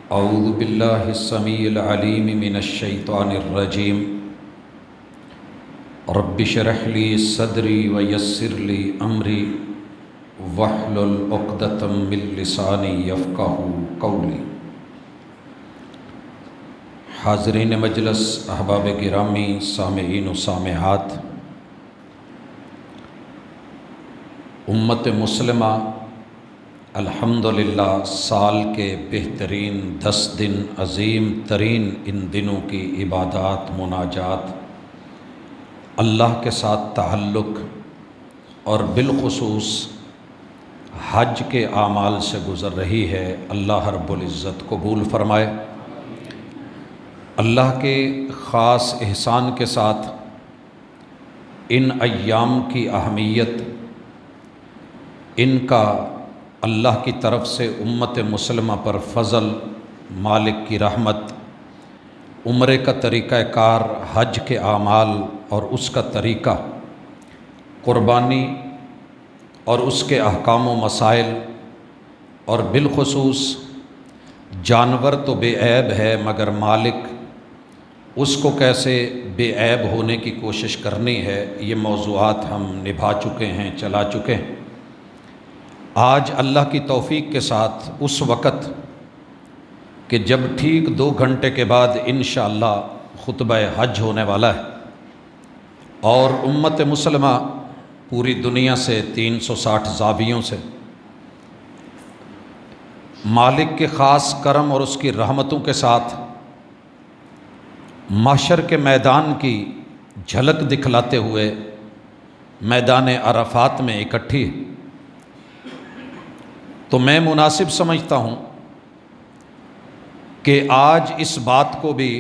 اعوذ باللہ السمیع العلیم من الشیطان الرجیم رب اشرح لی صدری ویسر لی امری واحلل عقدۃ من لسانی یفقہوا قولی۔ حاضرین مجلس، احباب گرامی، سامعین و سامعات، امت مسلمہ الحمدللہ سال کے بہترین 10 دن، عظیم ترین ان دنوں کی عبادات، مناجات، اللہ کے ساتھ تعلق اور بالخصوص حج کے اعمال سے گزر رہی ہے۔ اللہ رب العزت قبول فرمائے۔ اللہ کے خاص احسان کے ساتھ ان ایام کی اہمیت، ان کا اللہ کی طرف سے امت مسلمہ پر فضل، مالک کی رحمت، عمرے کا طریقہ کار، حج کے اعمال اور اس کا طریقہ، قربانی اور اس کے احکام و مسائل، اور بالخصوص جانور تو بے عیب ہے مگر مالک اس کو کیسے بے عیب ہونے کی کوشش کرنی ہے، یہ موضوعات ہم نبھا چکے ہیں، چلا چکے ہیں۔ آج اللہ کی توفیق کے ساتھ اس وقت کہ جب ٹھیک 2 گھنٹے کے بعد انشاءاللہ خطبہ حج ہونے والا ہے، اور امت مسلمہ پوری دنیا سے 360 زاویوں سے مالک کے خاص کرم اور اس کی رحمتوں کے ساتھ محشر کے میدان کی جھلک دکھلاتے ہوئے میدان عرفات میں اکٹھی، تو میں مناسب سمجھتا ہوں کہ آج اس بات کو بھی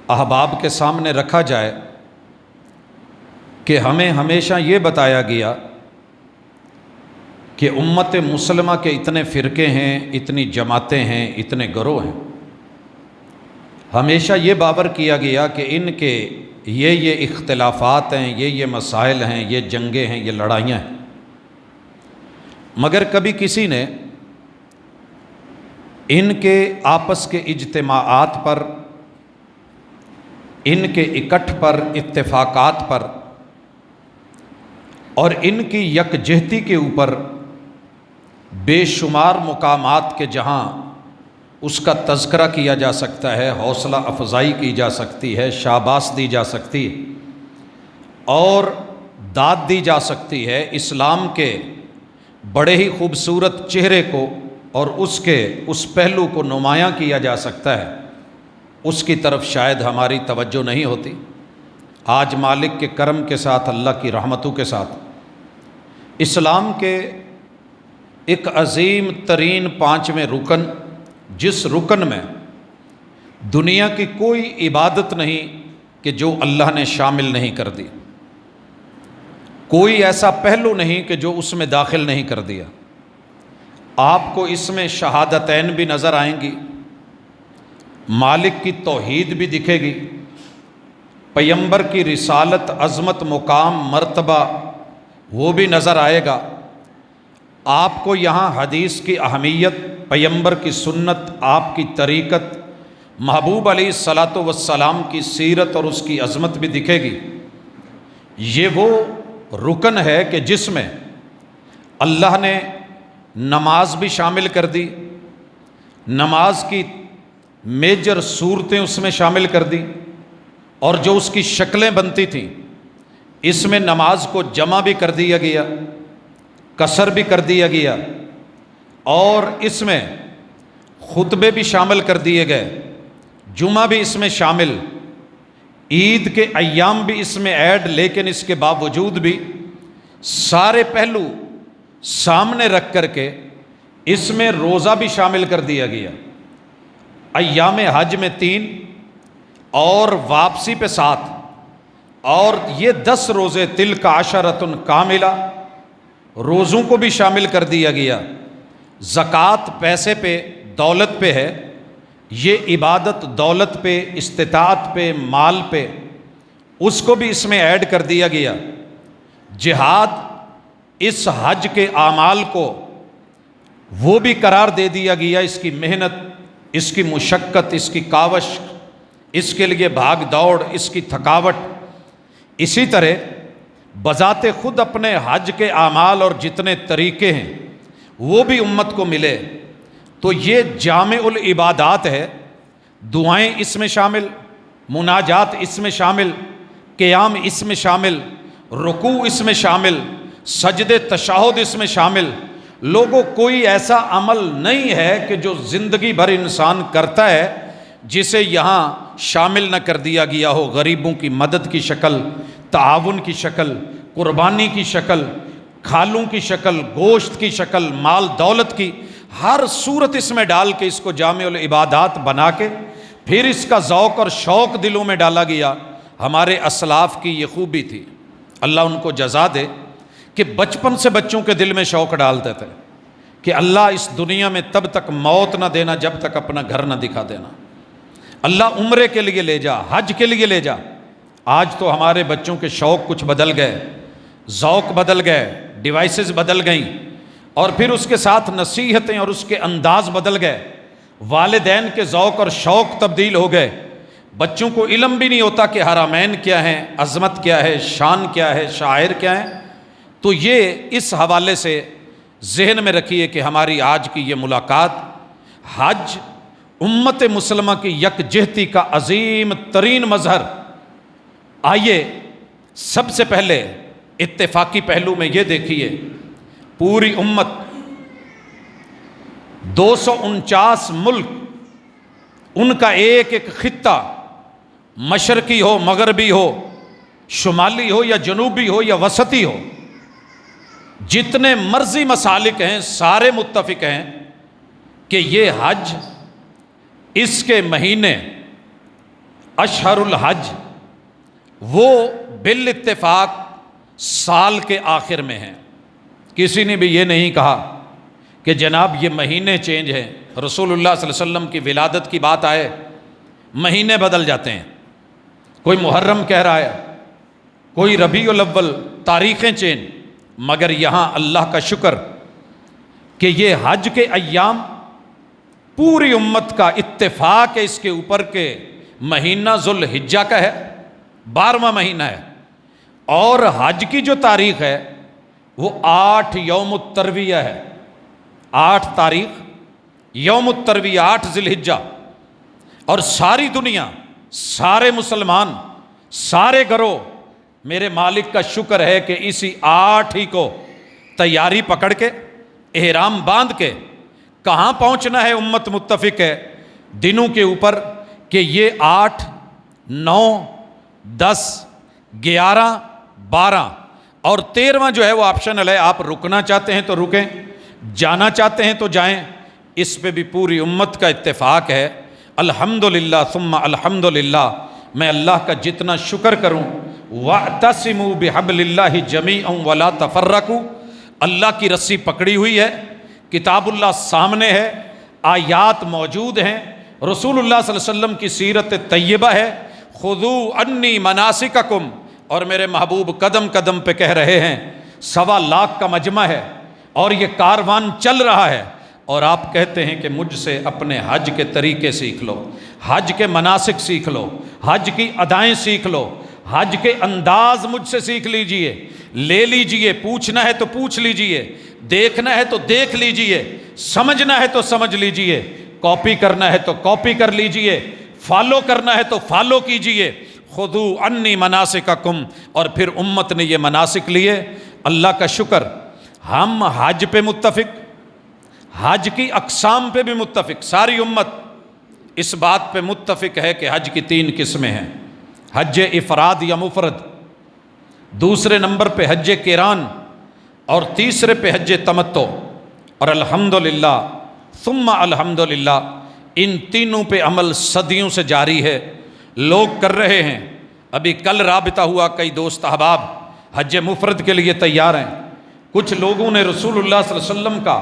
احباب کے سامنے رکھا جائے کہ ہمیں ہمیشہ یہ بتایا گیا کہ امت مسلمہ کے اتنے فرقے ہیں، اتنی جماعتیں ہیں، اتنے گروہ ہیں۔ ہمیشہ یہ باور کیا گیا کہ ان کے یہ اختلافات ہیں، یہ مسائل ہیں، یہ جنگیں ہیں، یہ لڑائیاں ہیں، مگر کبھی کسی نے ان کے آپس کے اجتماعات پر، ان کے اکٹھ پر، اتفاقات پر اور ان کی یکجہتی کے اوپر بے شمار مقامات کے جہاں اس کا تذکرہ کیا جا سکتا ہے، حوصلہ افزائی کی جا سکتی ہے، شاباش دی جا سکتی ہے اور داد دی جا سکتی ہے، اسلام کے بڑے ہی خوبصورت چہرے کو اور اس پہلو کو نمایاں کیا جا سکتا ہے، اس کی طرف شاید ہماری توجہ نہیں ہوتی۔ آج مالک کے کرم کے ساتھ، اللہ کی رحمتوں کے ساتھ، اسلام کے ایک عظیم ترین 5ویں رکن، جس رکن میں دنیا کی کوئی عبادت نہیں کہ جو اللہ نے شامل نہیں کر دی، کوئی ایسا پہلو نہیں کہ جو اس میں داخل نہیں کر دیا۔ آپ کو اس میں شہادتین بھی نظر آئیں گی، مالک کی توحید بھی دکھے گی، پیغمبر کی رسالت، عظمت، مقام، مرتبہ وہ بھی نظر آئے گا۔ آپ کو یہاں حدیث کی اہمیت، پیغمبر کی سنت، آپ کی طریقت، محبوب علیہ الصلاۃ والسلام کی سیرت اور اس کی عظمت بھی دکھے گی۔ یہ وہ رکن ہے کہ جس میں اللہ نے نماز بھی شامل کر دی، نماز کی میجر صورتیں اس میں شامل کر دی، اور جو اس کی شکلیں بنتی تھیں اس میں نماز کو جمع بھی کر دیا گیا، قصر بھی کر دیا گیا، اور اس میں خطبے بھی شامل کر دیے گئے، جمعہ بھی اس میں شامل، عید کے ایام بھی اس میں ایڈ، لیکن اس کے باوجود بھی سارے پہلو سامنے رکھ کر کے اس میں روزہ بھی شامل کر دیا گیا۔ ایام حج میں 3 اور واپسی پہ 7، اور یہ 10 روزے تلک عشرۃ کاملہ، روزوں کو بھی شامل کر دیا گیا۔ زکوٰۃ پیسے پہ، دولت پہ ہے، یہ عبادت دولت پہ، استطاعت پہ، مال پہ، اس کو بھی اس میں ایڈ کر دیا گیا۔ جہاد اس حج کے اعمال کو وہ بھی قرار دے دیا گیا، اس کی محنت، اس کی مشقت، اس کی کاوش، اس کے لیے بھاگ دوڑ، اس کی تھکاوٹ۔ اسی طرح بذات خود اپنے حج کے اعمال اور جتنے طریقے ہیں وہ بھی امت کو ملے، تو یہ جامع العبادات ہے۔ دعائیں اس میں شامل، مناجات اس میں شامل، قیام اس میں شامل، رکوع اس میں شامل، سجدے تشہد اس میں شامل۔ لوگوں کوئی ایسا عمل نہیں ہے کہ جو زندگی بھر انسان کرتا ہے جسے یہاں شامل نہ کر دیا گیا ہو۔ غریبوں کی مدد کی شکل، تعاون کی شکل، قربانی کی شکل، کھالوں کی شکل، گوشت کی شکل، مال دولت کی، ہر صورت اس میں ڈال کے اس کو جامع العبادات بنا کے پھر اس کا ذوق اور شوق دلوں میں ڈالا گیا۔ ہمارے اسلاف کی یہ خوبی تھی، اللہ ان کو جزا دے، کہ بچپن سے بچوں کے دل میں شوق ڈالتے تھے کہ اللہ اس دنیا میں تب تک موت نہ دینا جب تک اپنا گھر نہ دکھا دینا، اللہ عمرے کے لیے لے جا، حج کے لیے لے جا۔ آج تو ہمارے بچوں کے شوق کچھ بدل گئے، ذوق بدل گئے، ڈیوائسز بدل گئیں، اور پھر اس کے ساتھ نصیحتیں اور اس کے انداز بدل گئے، والدین کے ذوق اور شوق تبدیل ہو گئے۔ بچوں کو علم بھی نہیں ہوتا کہ حرمین کیا ہیں، عظمت کیا ہے، شان کیا ہے، شاعر کیا ہیں۔ تو یہ اس حوالے سے ذہن میں رکھیے کہ ہماری آج کی یہ ملاقات حج امت مسلمہ کی یکجہتی کا عظیم ترین مظہر۔ آئیے سب سے پہلے اتفاقی پہلو میں یہ دیکھیے، پوری امت 249 ملک، ان کا ایک ایک خطہ، مشرقی ہو، مغربی ہو، شمالی ہو یا جنوبی ہو یا وسطی ہو، جتنے مرضی مسالک ہیں سارے متفق ہیں کہ یہ حج، اس کے مہینے اشہر الحج وہ بالاتفاق سال کے آخر میں ہیں۔ کسی نے بھی یہ نہیں کہا کہ جناب یہ مہینے چینج ہیں، رسول اللہ صلی اللہ علیہ وسلم کی ولادت کی بات آئے مہینے بدل جاتے ہیں، کوئی محرم کہہ رہا ہے، کوئی ربیع الاول، تاریخیں چینج۔ مگر یہاں اللہ کا شکر کہ یہ حج کے ایام پوری امت کا اتفاق ہے اس کے اوپر کہ مہینہ ذوالحجہ کا ہے، 12واں مہینہ ہے، اور حج کی جو تاریخ ہے وہ 8 یوم الترویہ ہے، 8 تاریخ یوم الترویہ، 8 ذی الحجہ۔ اور ساری دنیا، سارے مسلمان، سارے گروہ، میرے مالک کا شکر ہے کہ اسی 8 ہی کو تیاری پکڑ کے، احرام باندھ کے کہاں پہنچنا ہے، امت متفق ہے دنوں کے اوپر کہ یہ 8، 9، 10، 11، 12 اور 13واں جو ہے وہ آپشنل ہے، آپ رکنا چاہتے ہیں تو رکیں، جانا چاہتے ہیں تو جائیں۔ اس پہ بھی پوری امت کا اتفاق ہے۔ الحمدللہ ثم الحمدللہ، میں اللہ کا جتنا شکر کروں، وَاعْتَصِمُوا بِحَبْلِ اللَّهِ جَمِيعًا وَلَا تَفَرَّقُوا، اللہ کی رسی پکڑی ہوئی ہے، کتاب اللہ سامنے ہے، آیات موجود ہیں، رسول اللہ صلی اللہ علیہ وسلم کی سیرت طیبہ ہے، خُذُوا عَنِّی مَنَاسِکَکُمْ، اور میرے محبوب قدم قدم پہ کہہ رہے ہیں۔ 1.25 لاکھ کا مجمع ہے اور یہ کاروان چل رہا ہے، اور آپ کہتے ہیں کہ مجھ سے اپنے حج کے طریقے سیکھ لو، حج کے مناسک سیکھ لو، حج کی ادائیں سیکھ لو، حج کے انداز مجھ سے سیکھ لیجئے، لے لیجئے، پوچھنا ہے تو پوچھ لیجئے، دیکھنا ہے تو دیکھ لیجئے، سمجھنا ہے تو سمجھ لیجئے، کاپی کرنا ہے تو کاپی کر لیجئے، فالو کرنا ہے تو فالو کیجئے۔ خُذُوا عَنِّی مَنَاسِکَکُمْ، اور پھر امت نے یہ مناسک لیے۔ اللہ کا شکر، ہم حج پہ متفق، حج کی اقسام پہ بھی متفق، ساری امت اس بات پہ متفق ہے کہ حج کی 3 قسمیں ہیں، حج افراد یا مفرد، دوسرے نمبر پہ حج قران، اور تیسرے پہ حج تمتع۔ اور الحمدللہ ثم الحمدللہ ان تینوں پہ عمل صدیوں سے جاری ہے، لوگ کر رہے ہیں۔ ابھی کل رابطہ ہوا، کئی دوست احباب حج مفرد کے لیے تیار ہیں۔ کچھ لوگوں نے رسول اللہ صلی اللہ علیہ وسلم کا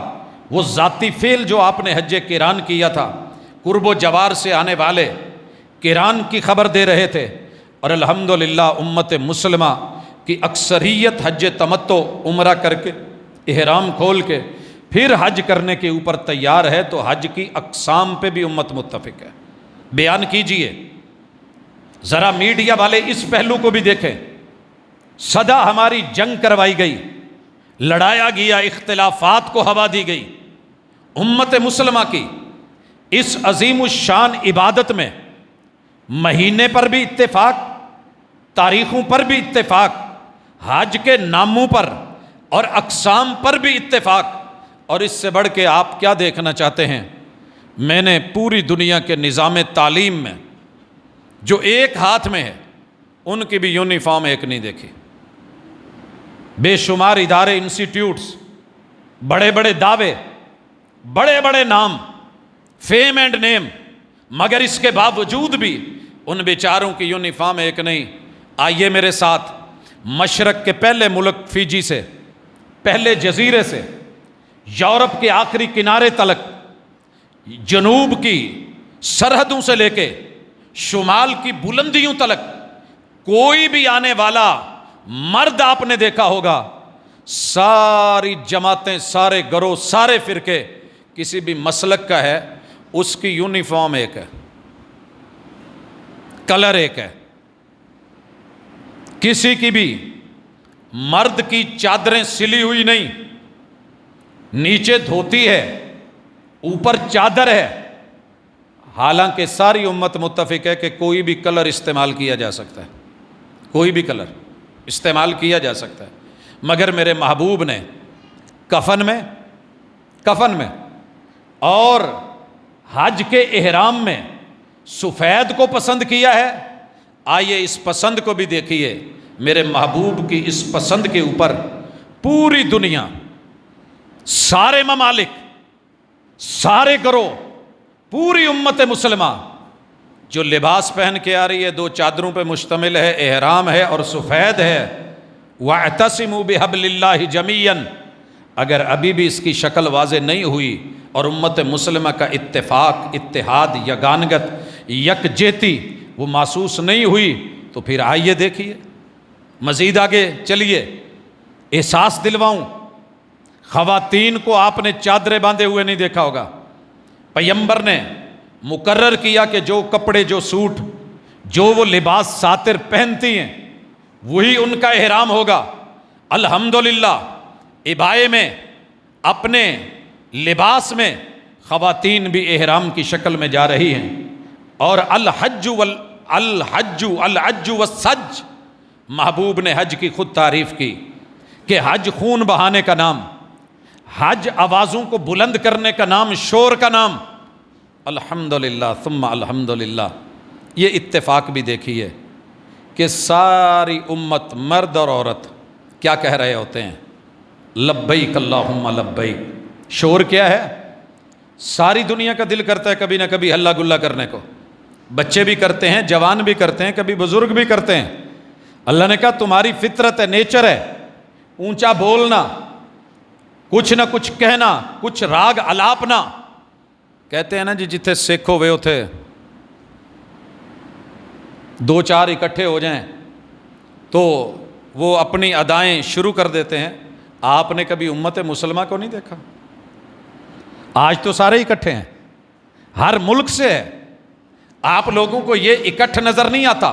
وہ ذاتی فعل جو آپ نے حج قران کیا تھا، قرب و جوار سے آنے والے قران کی خبر دے رہے تھے، اور الحمدللہ امت مسلمہ کی اکثریت حج تمتع، عمرہ کر کے، احرام کھول کے پھر حج کرنے کے اوپر تیار ہے تو حج کی اقسام پہ بھی امت متفق ہے. بیان کیجئے. ذرا میڈیا والے اس پہلو کو بھی دیکھیں. سدا ہماری جنگ کروائی گئی، لڑایا گیا، اختلافات کو ہوا دی گئی. امت مسلمہ کی اس عظیم الشان عبادت میں مہینے پر بھی اتفاق، تاریخوں پر بھی اتفاق، حج کے ناموں پر اور اقسام پر بھی اتفاق. اور اس سے بڑھ کے آپ کیا دیکھنا چاہتے ہیں؟ میں نے پوری دنیا کے نظام تعلیم میں جو ایک ہاتھ میں ہے ان کی بھی یونیفارم ایک نہیں دیکھی. بے شمار ادارے، انسٹیٹیوٹس، بڑے بڑے دعوے، بڑے بڑے نام، فیم اینڈ نیم، مگر اس کے باوجود بھی ان بیچاروں کی یونیفارم ایک نہیں. آئیے میرے ساتھ مشرق کے پہلے ملک فیجی سے، پہلے جزیرے سے، یورپ کے آخری کنارے تلک، جنوب کی سرحدوں سے لے کے شمال کی بلندیوں تلک، کوئی بھی آنے والا مرد آپ نے دیکھا ہوگا، ساری جماعتیں، سارے گروہ، سارے فرقے کسی بھی مسلک کا ہے، اس کی یونیفارم ایک ہے، کلر ایک ہے. کسی کی بھی مرد کی چادریں سلی ہوئی نہیں، نیچے دھوتی ہے، اوپر چادر ہے. حالانکہ ساری امت متفق ہے کہ کوئی بھی کلر استعمال کیا جا سکتا ہے، کوئی بھی کلر استعمال کیا جا سکتا ہے. مگر میرے محبوب نے کفن میں اور حج کے احرام میں سفید کو پسند کیا ہے. آئیے اس پسند کو بھی دیکھیے. میرے محبوب کی اس پسند کے اوپر پوری دنیا، سارے ممالک، سارے گروہ، پوری امت مسلمہ جو لباس پہن کے آ رہی ہے، 2 چادروں پہ مشتمل ہے، احرام ہے اور سفید ہے. وَاعْتَصِمُوا بِحَبْلِ اللَّهِ جَمِيعًا. اگر ابھی بھی اس کی شکل واضح نہیں ہوئی اور امت مسلمہ کا اتفاق، اتحاد، یگانگت، یکجہتی وہ محسوس نہیں ہوئی تو پھر آئیے دیکھیے. مزید آگے چلیے، احساس دلواؤں. خواتین کو آپ نے چادریں باندھے ہوئے نہیں دیکھا ہوگا. پیغمبر نے مقرر کیا کہ جو کپڑے، جو سوٹ، جو وہ لباس ساتر پہنتی ہیں وہی ان کا احرام ہوگا. الحمدللہ عبائے میں، اپنے لباس میں خواتین بھی احرام کی شکل میں جا رہی ہیں. اور الحج والسج، محبوب نے حج کی خود تعریف کی کہ حج خون بہانے کا نام، حج آوازوں کو بلند کرنے کا نام، شور کا نام. الحمدللہ ثم الحمدللہ. یہ اتفاق بھی دیکھیے کہ ساری امت، مرد اور عورت کیا کہہ رہے ہوتے ہیں؟ لبیک اللہم لبیک. شور کیا ہے؟ ساری دنیا کا دل کرتا ہے کبھی نہ کبھی ہلا گلا کرنے کو. بچے بھی کرتے ہیں، جوان بھی کرتے ہیں، کبھی بزرگ بھی کرتے ہیں. اللہ نے کہا تمہاری فطرت ہے، نیچر ہے، اونچا بولنا، کچھ نہ کچھ کہنا، کچھ راگ الاپنا. کہتے ہیں نا جی جتھے سکھ ہوئے اتھے 2-4 اکٹھے ہو جائیں تو وہ اپنی ادائیں شروع کر دیتے ہیں. آپ نے کبھی امت مسلمہ کو نہیں دیکھا؟ آج تو سارے اکٹھے ہیں، ہر ملک سے ہے. آپ لوگوں کو یہ اکٹھ نظر نہیں آتا.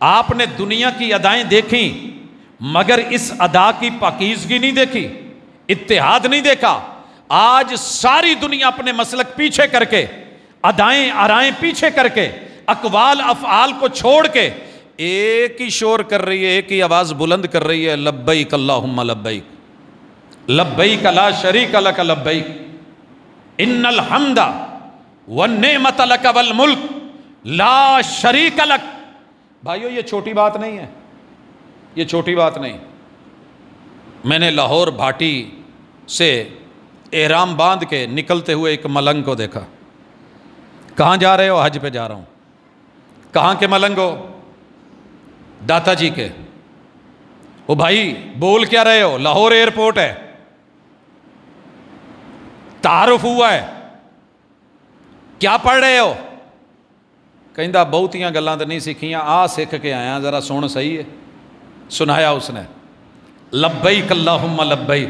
آپ نے دنیا کی ادائیں دیکھیں مگر اس ادا کی پاکیزگی نہیں دیکھی، اتحاد نہیں دیکھا. آج ساری دنیا اپنے مسلک پیچھے کر کے، ادائیں آرائیں پیچھے کر کے، اقوال افعال کو چھوڑ کے ایک ہی شور کر رہی ہے، ایک ہی آواز بلند کر رہی ہے، لبیک اللہم لبیک، لبیک لا شریک لک لبیک، ان الحمد والنعمت لک والملک لا شریک لک. بھائیو یہ چھوٹی بات نہیں ہے، یہ چھوٹی بات نہیں. میں نے لاہور بھاٹی سے احرام باندھ کے نکلتے ہوئے ایک ملنگ کو دیکھا. کہاں جا رہے ہو؟ حج پہ جا رہا ہوں. کہاں کے ملنگ ہو؟ داتا جی کے. وہ بھائی بول کیا رہے ہو؟ لاہور ایئرپورٹ ہے. تعارف ہوا ہے. کیا پڑھ رہے ہو؟ کہندا بہتیاں گلاں تے نہیں سیکھیاں، آ سکھ کے آیا، ذرا سن صحیح ہے. سنایا اس نے، لبیک اللہم لبیک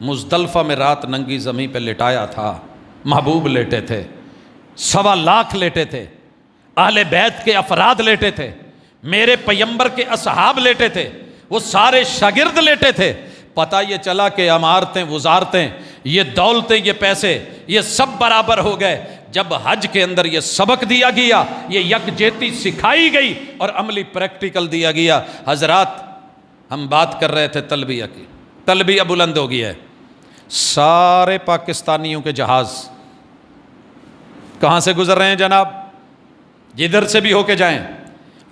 مزدلفہ میں رات ننگی زمین پہ لٹایا تھا، محبوب لیٹے تھے، 1.25 لاکھ لیٹے تھے، اہل بیت کے افراد لیٹے تھے، میرے پیمبر کے اصحاب لیٹے تھے، وہ سارے شاگرد لیٹے تھے۔ پتہ یہ چلا کہ عمارتیں، وزارتیں، یہ دولتیں، یہ پیسے، یہ سب برابر ہو گئے جب حج کے اندر یہ سبق دیا گیا، یہ یکجہتی سکھائی گئی اور عملی پریکٹیکل دیا گیا۔ حضرات، ہم بات کر رہے تھے تلبیہ کی، تلبیہ بلند ہو گیا ہے۔ سارے پاکستانیوں کے جہاز کہاں سے گزر رہے ہیں جناب؟ جدھر سے بھی ہو کے جائیں،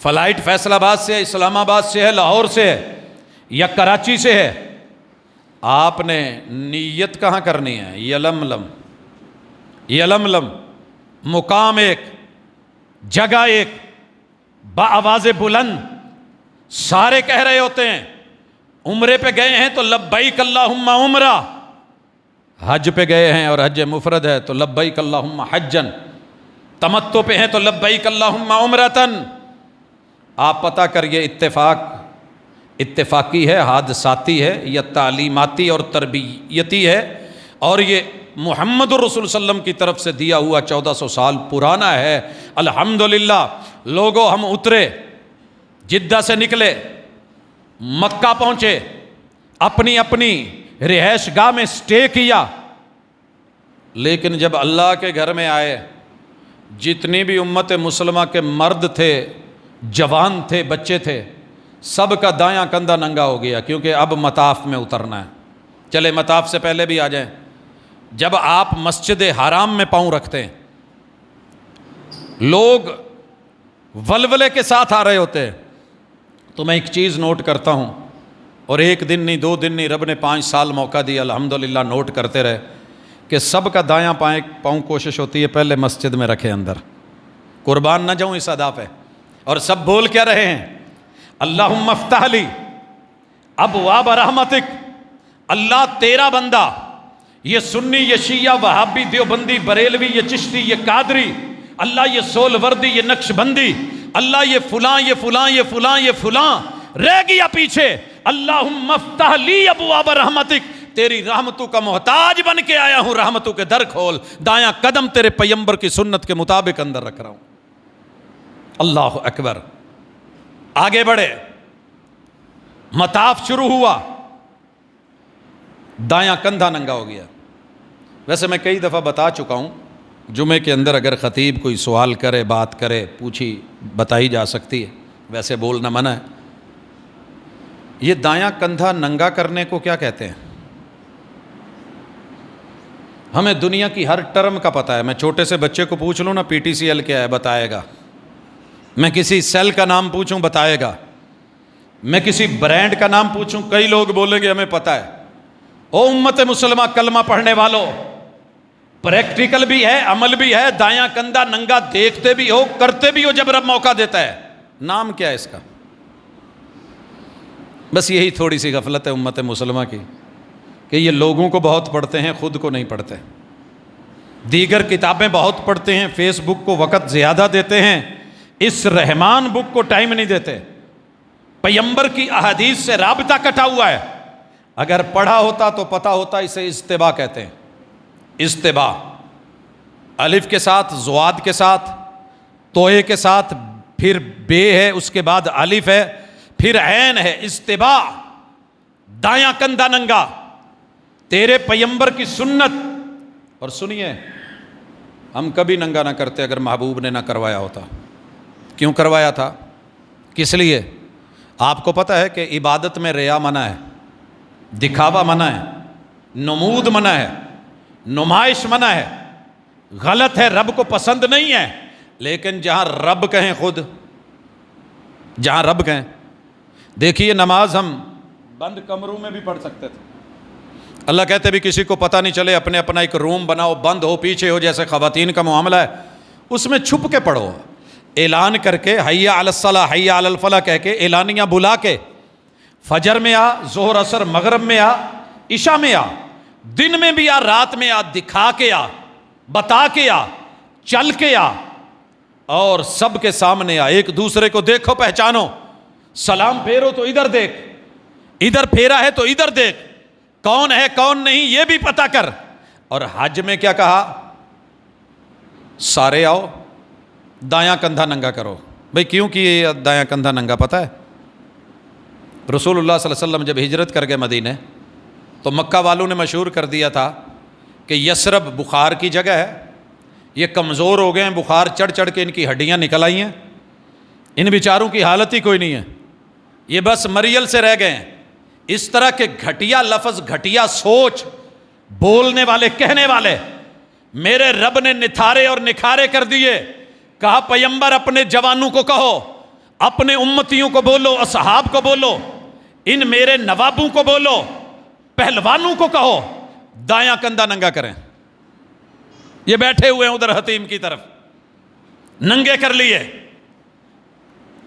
فلائٹ فیصل آباد سے ہے، اسلام آباد سے ہے، لاہور سے ہے یا کراچی سے ہے، آپ نے نیت کہاں کرنی ہے؟ یلملم، یلملم، مقام ایک، جگہ ایک، بآواز بلند، سارے کہہ رہے ہوتے ہیں۔ عمرے پہ گئے ہیں تو لبیک اللہم عمرہ، حج پہ گئے ہیں اور حج مفرد ہے تو لبیک اللہم حجن، تمتع پہ ہیں تو لبیک اللہم عمرتن۔ آپ پتہ کریے اتفاقی ہے، حادثاتی ہے یا تعلیماتی اور تربیتی ہے، اور یہ محمد الرسول صلی اللہ علیہ وسلم کی طرف سے دیا ہوا 1400 سال پرانا ہے۔ الحمدللہ لوگوں، ہم اترے، جدہ سے نکلے، مکہ پہنچے، اپنی اپنی رہائش گاہ میں سٹے کیا، لیکن جب اللہ کے گھر میں آئے، جتنی بھی امت مسلمہ کے مرد تھے، جوان تھے، بچے تھے، سب کا دایاں کندھا ننگا ہو گیا، کیونکہ اب مطاف میں اترنا ہے۔ چلے مطاف سے پہلے بھی آ جائیں، جب آپ مسجد حرام میں پاؤں رکھتے ہیں، لوگ ولولے کے ساتھ آ رہے ہوتے ہیں، تو میں ایک چیز نوٹ کرتا ہوں، اور 1 دن نہیں، 2 دن نہیں، رب نے 5 سال موقع دیا، الحمدللہ نوٹ کرتے رہے کہ سب کا دایاں پاؤں کوشش ہوتی ہے پہلے مسجد میں رکھے اندر، قربان نہ جاؤں اس ادا پہ۔ اور سب بول کیا رہے ہیں؟ اللہم افتح لی ابواب رحمتک، اللہ تیرا بندہ، یہ سنی، یہ شیعہ، وہابی، دیوبندی، بریلوی، یہ چشتی، یہ قادری، اللہ یہ سول وردی، یہ نقش بندی، اللہ یہ فلاں، یہ فلاں، یہ فلاں، یہ فلاں رہ گیا پیچھے۔ اللہم افتح لی ابواب رحمتک، تیری رحمتوں کا محتاج بن کے آیا ہوں، رحمتوں کے در کھول، دایاں قدم تیرے پیمبر کی سنت کے مطابق اندر رکھ رہا ہوں۔ اللہ اکبر، آگے بڑھے، مطاف شروع ہوا، دایاں کندھا ننگا ہو گیا۔ ویسے میں کئی دفعہ بتا چکا ہوں، جمعے کے اندر اگر خطیب کوئی سوال کرے، بات کرے، پوچھی، بتائی جا سکتی ہے، ویسے بولنا منع ہے۔ یہ دایاں کندھا ننگا کرنے کو کیا کہتے ہیں؟ ہمیں دنیا کی ہر ٹرم کا پتہ ہے، میں چھوٹے سے بچے کو پوچھ لوں نا پی ٹی سی ایل کیا ہے، بتائے گا، میں کسی سیل کا نام پوچھوں بتائے گا، میں کسی برانڈ کا نام پوچھوں، کئی لوگ بولیں گے ہمیں پتہ ہے۔ او امت مسلمہ کلمہ پڑھنے والوں، پریکٹیکل بھی ہے، عمل بھی ہے، دایاں کندھا ننگا دیکھتے بھی ہو، کرتے بھی ہو جب رب موقع دیتا ہے۔ نام کیا ہے اس کا؟ بس یہی تھوڑی سی غفلت ہے امت مسلمہ کی کہ یہ لوگوں کو بہت پڑھتے ہیں، خود کو نہیں پڑھتے، دیگر کتابیں بہت پڑھتے ہیں، فیس بک کو وقت زیادہ دیتے ہیں، اس رحمان بک کو ٹائم نہیں دیتے، پیمبر کی احادیث سے رابطہ کٹا ہوا ہے۔ اگر پڑھا ہوتا تو پتہ ہوتا، اسے اجتباع کہتے ہیں، اجتباع، الف کے ساتھ، زواد کے ساتھ، توئے کے ساتھ، پھر بے ہے، اس کے بعد الف ہے، پھر عین ہے، اجتباع، دایاں کندھا ننگا، تیرے پیمبر کی سنت۔ اور سنیے، ہم کبھی ننگا نہ کرتے اگر محبوب نے نہ کروایا ہوتا۔ کیوں کروایا تھا؟ کس لیے؟ آپ کو پتہ ہے کہ عبادت میں ریا منع ہے، دکھاوا منع ہے، نمود منع ہے، نمائش منع ہے، غلط ہے، رب کو پسند نہیں ہے۔ لیکن جہاں رب کہیں، خود جہاں رب کہیں، دیکھیے نماز ہم بند کمروں میں بھی پڑھ سکتے تھے، اللہ کہتے بھی کسی کو پتہ نہیں چلے، اپنے اپنا ایک روم بناؤ، بند ہو، پیچھے ہو، جیسے خواتین کا معاملہ ہے، اس میں چھپ کے پڑھو، اعلان کر کے، حی علی الصلاۃ، حی علی الفلاح کہہ کے، اعلانیہ بلا کے، فجر میں آ، ظہر عصر مغرب میں آ، عشاء میں آ، دن میں بھی آ، رات میں آ، دکھا کے آ، بتا کے آ، چل کے آ، اور سب کے سامنے آ، ایک دوسرے کو دیکھو، پہچانو، سلام پھیرو تو ادھر دیکھ، ادھر پھیرا ہے تو ادھر دیکھ، کون ہے کون نہیں یہ بھی پتا کر. اور حج میں کیا کہا؟ سارے آؤ دایاں کندھا ننگا کرو. بھئی کیوں کیے دایاں کندھا ننگا پتہ ہے؟ رسول اللہ صلی اللہ علیہ وسلم جب ہجرت کر گئے مدینے تو مکہ والوں نے مشہور کر دیا تھا کہ یثرب بخار کی جگہ ہے, یہ کمزور ہو گئے ہیں, بخار چڑھ چڑھ کے ان کی ہڈیاں نکل آئی ہیں, ان بیچاروں کی حالت ہی کوئی نہیں ہے, یہ بس مریل سے رہ گئے ہیں. اس طرح کے گھٹیا لفظ, گھٹیا سوچ بولنے والے کہنے والے میرے رب نے نتھارے اور نکھارے کر دیے. کہا پیمبر اپنے جوانوں کو کہو, اپنے امتیوں کو بولو, اصحاب کو بولو, ان میرے نوابوں کو بولو, پہلوانوں کو کہو دایاں کندھا ننگا کریں. یہ بیٹھے ہوئے ہیں ادھر حتیم کی طرف, ننگے کر لیے.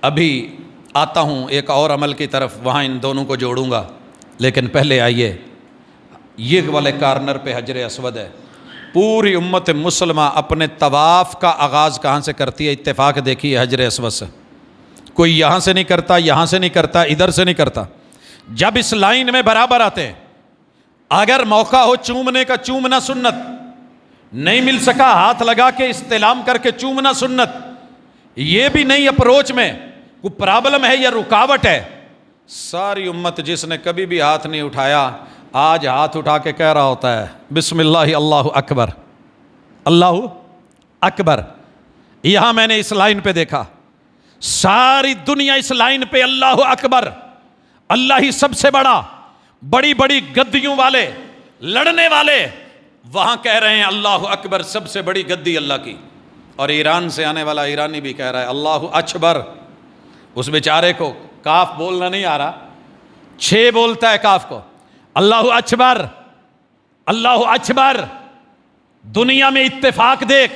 ابھی آتا ہوں ایک اور عمل کی طرف, وہاں ان دونوں کو جوڑوں گا, لیکن پہلے آئیے یہ والے کارنر پہ حجر اسود ہے. پوری امت مسلمہ اپنے طواف کا آغاز کہاں سے کرتی ہے؟ اتفاق دیکھیے حجر اسود سے. کوئی یہاں سے نہیں کرتا, یہاں سے نہیں کرتا, ادھر سے نہیں کرتا. جب اس لائن میں برابر آتے ہیں, اگر موقع ہو چومنے کا چومنا سنت, نہیں مل سکا ہاتھ لگا کے استلام کر کے چومنا سنت. یہ بھی نہیں اپروچ میں کوئی پرابلم ہے یا رکاوٹ ہے. ساری امت جس نے کبھی بھی ہاتھ نہیں اٹھایا آج ہاتھ اٹھا کے کہہ رہا ہوتا ہے بسم اللہ اللہ اکبر اللہ اکبر. یہاں میں نے اس لائن پہ دیکھا, ساری دنیا اس لائن پہ اللہ اکبر, اللہ ہی سب سے بڑا, بڑی بڑی گدیوں والے لڑنے والے وہاں کہہ رہے ہیں اللہ اکبر, سب سے بڑی گدی اللہ کی. اور ایران سے آنے والا ایرانی بھی کہہ رہا ہے اللہ اکبر. اس بیچارے کو کاف بولنا نہیں آ رہا, 6 بولتا ہے کاف کو, اللہ اکبر اللہ اکبر. دنیا میں اتفاق دیکھ,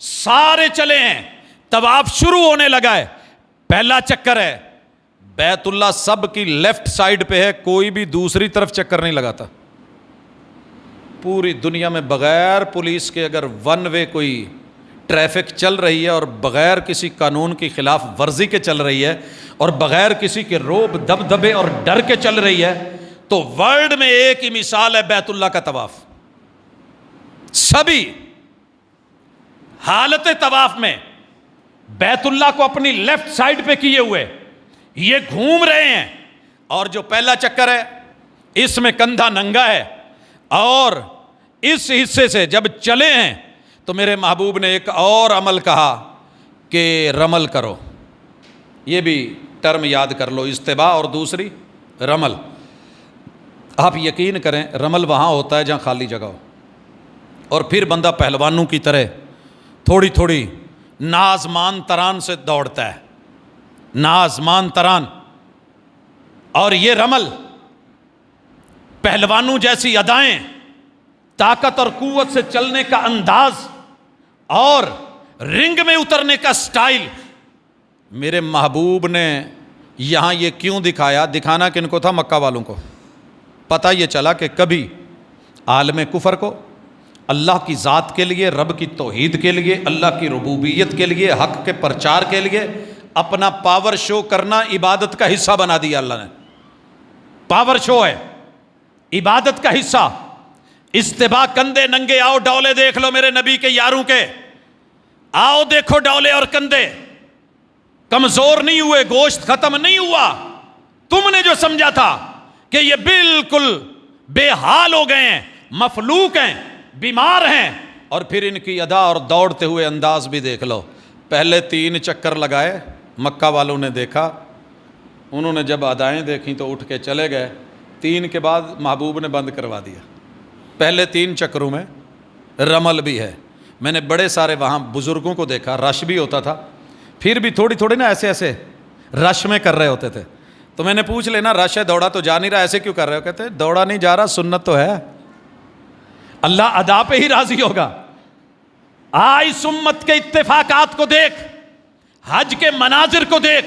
سارے چلے ہیں, طواف شروع ہونے لگا ہے. پہلا چکر ہے بیت اللہ سب کی لیفٹ سائیڈ پہ ہے, کوئی بھی دوسری طرف چکر نہیں لگاتا. پوری دنیا میں بغیر پولیس کے اگر ون وے کوئی ٹریفک چل رہی ہے اور بغیر کسی قانون کی خلاف ورزی کے چل رہی ہے اور بغیر کسی کے روب دبدبے اور ڈر کے چل رہی ہے, تو ورلڈ میں ایک ہی مثال ہے بیت اللہ کا طواف. سبھی حالت طواف میں بیت اللہ کو اپنی لیفٹ سائیڈ پہ کیے ہوئے یہ گھوم رہے ہیں. اور جو پہلا چکر ہے اس میں کندھا ننگا ہے, اور اس حصے سے جب چلے ہیں تو میرے محبوب نے ایک اور عمل کہا کہ رمل کرو. یہ بھی ٹرم یاد کر لو, استباء اور دوسری رمل. آپ یقین کریں رمل وہاں ہوتا ہے جہاں خالی جگہ ہو, اور پھر بندہ پہلوانوں کی طرح تھوڑی تھوڑی نازمان تران سے دوڑتا ہے, نازمان تران. اور یہ رمل پہلوانوں جیسی ادائیں, طاقت اور قوت سے چلنے کا انداز اور رنگ میں اترنے کا سٹائل. میرے محبوب نے یہاں یہ کیوں دکھایا؟ دکھانا کن کو تھا؟ مکہ والوں کو. پتہ یہ چلا کہ کبھی عالم کفر کو اللہ کی ذات کے لیے, رب کی توحید کے لیے, اللہ کی ربوبیت کے لیے, حق کے پرچار کے لیے اپنا پاور شو کرنا عبادت کا حصہ بنا دیا اللہ نے. پاور شو ہے عبادت کا حصہ. استباء کندھے ننگے, آؤ ڈولے دیکھ لو میرے نبی کے یاروں کے, آؤ دیکھو ڈولے اور کندھے. کمزور نہیں ہوئے, گوشت ختم نہیں ہوا. تم نے جو سمجھا تھا کہ یہ بالکل بے حال ہو گئے ہیں, مفلوق ہیں, بیمار ہیں, اور پھر ان کی ادا اور دوڑتے ہوئے انداز بھی دیکھ لو. پہلے 3 چکر لگائے, مکہ والوں نے دیکھا, انہوں نے جب ادائیں دیکھیں تو اٹھ کے چلے گئے. 3 کے بعد محبوب نے بند کروا دیا. پہلے 3 چکروں میں رمل بھی ہے. میں نے بڑے سارے وہاں بزرگوں کو دیکھا, رش بھی ہوتا تھا, پھر بھی تھوڑی تھوڑی نا ایسے ایسے رش میں کر رہے ہوتے تھے. تو میں نے پوچھ لینا رش ہے, دوڑا تو جا نہیں رہا, ایسے کیوں کر رہے ہو؟ کہتے دوڑا نہیں جا رہا, سنت تو ہے, اللہ ادا پہ ہی راضی ہوگا. اس امت کے اتفاقات کو دیکھ, حج کے مناظر کو دیکھ,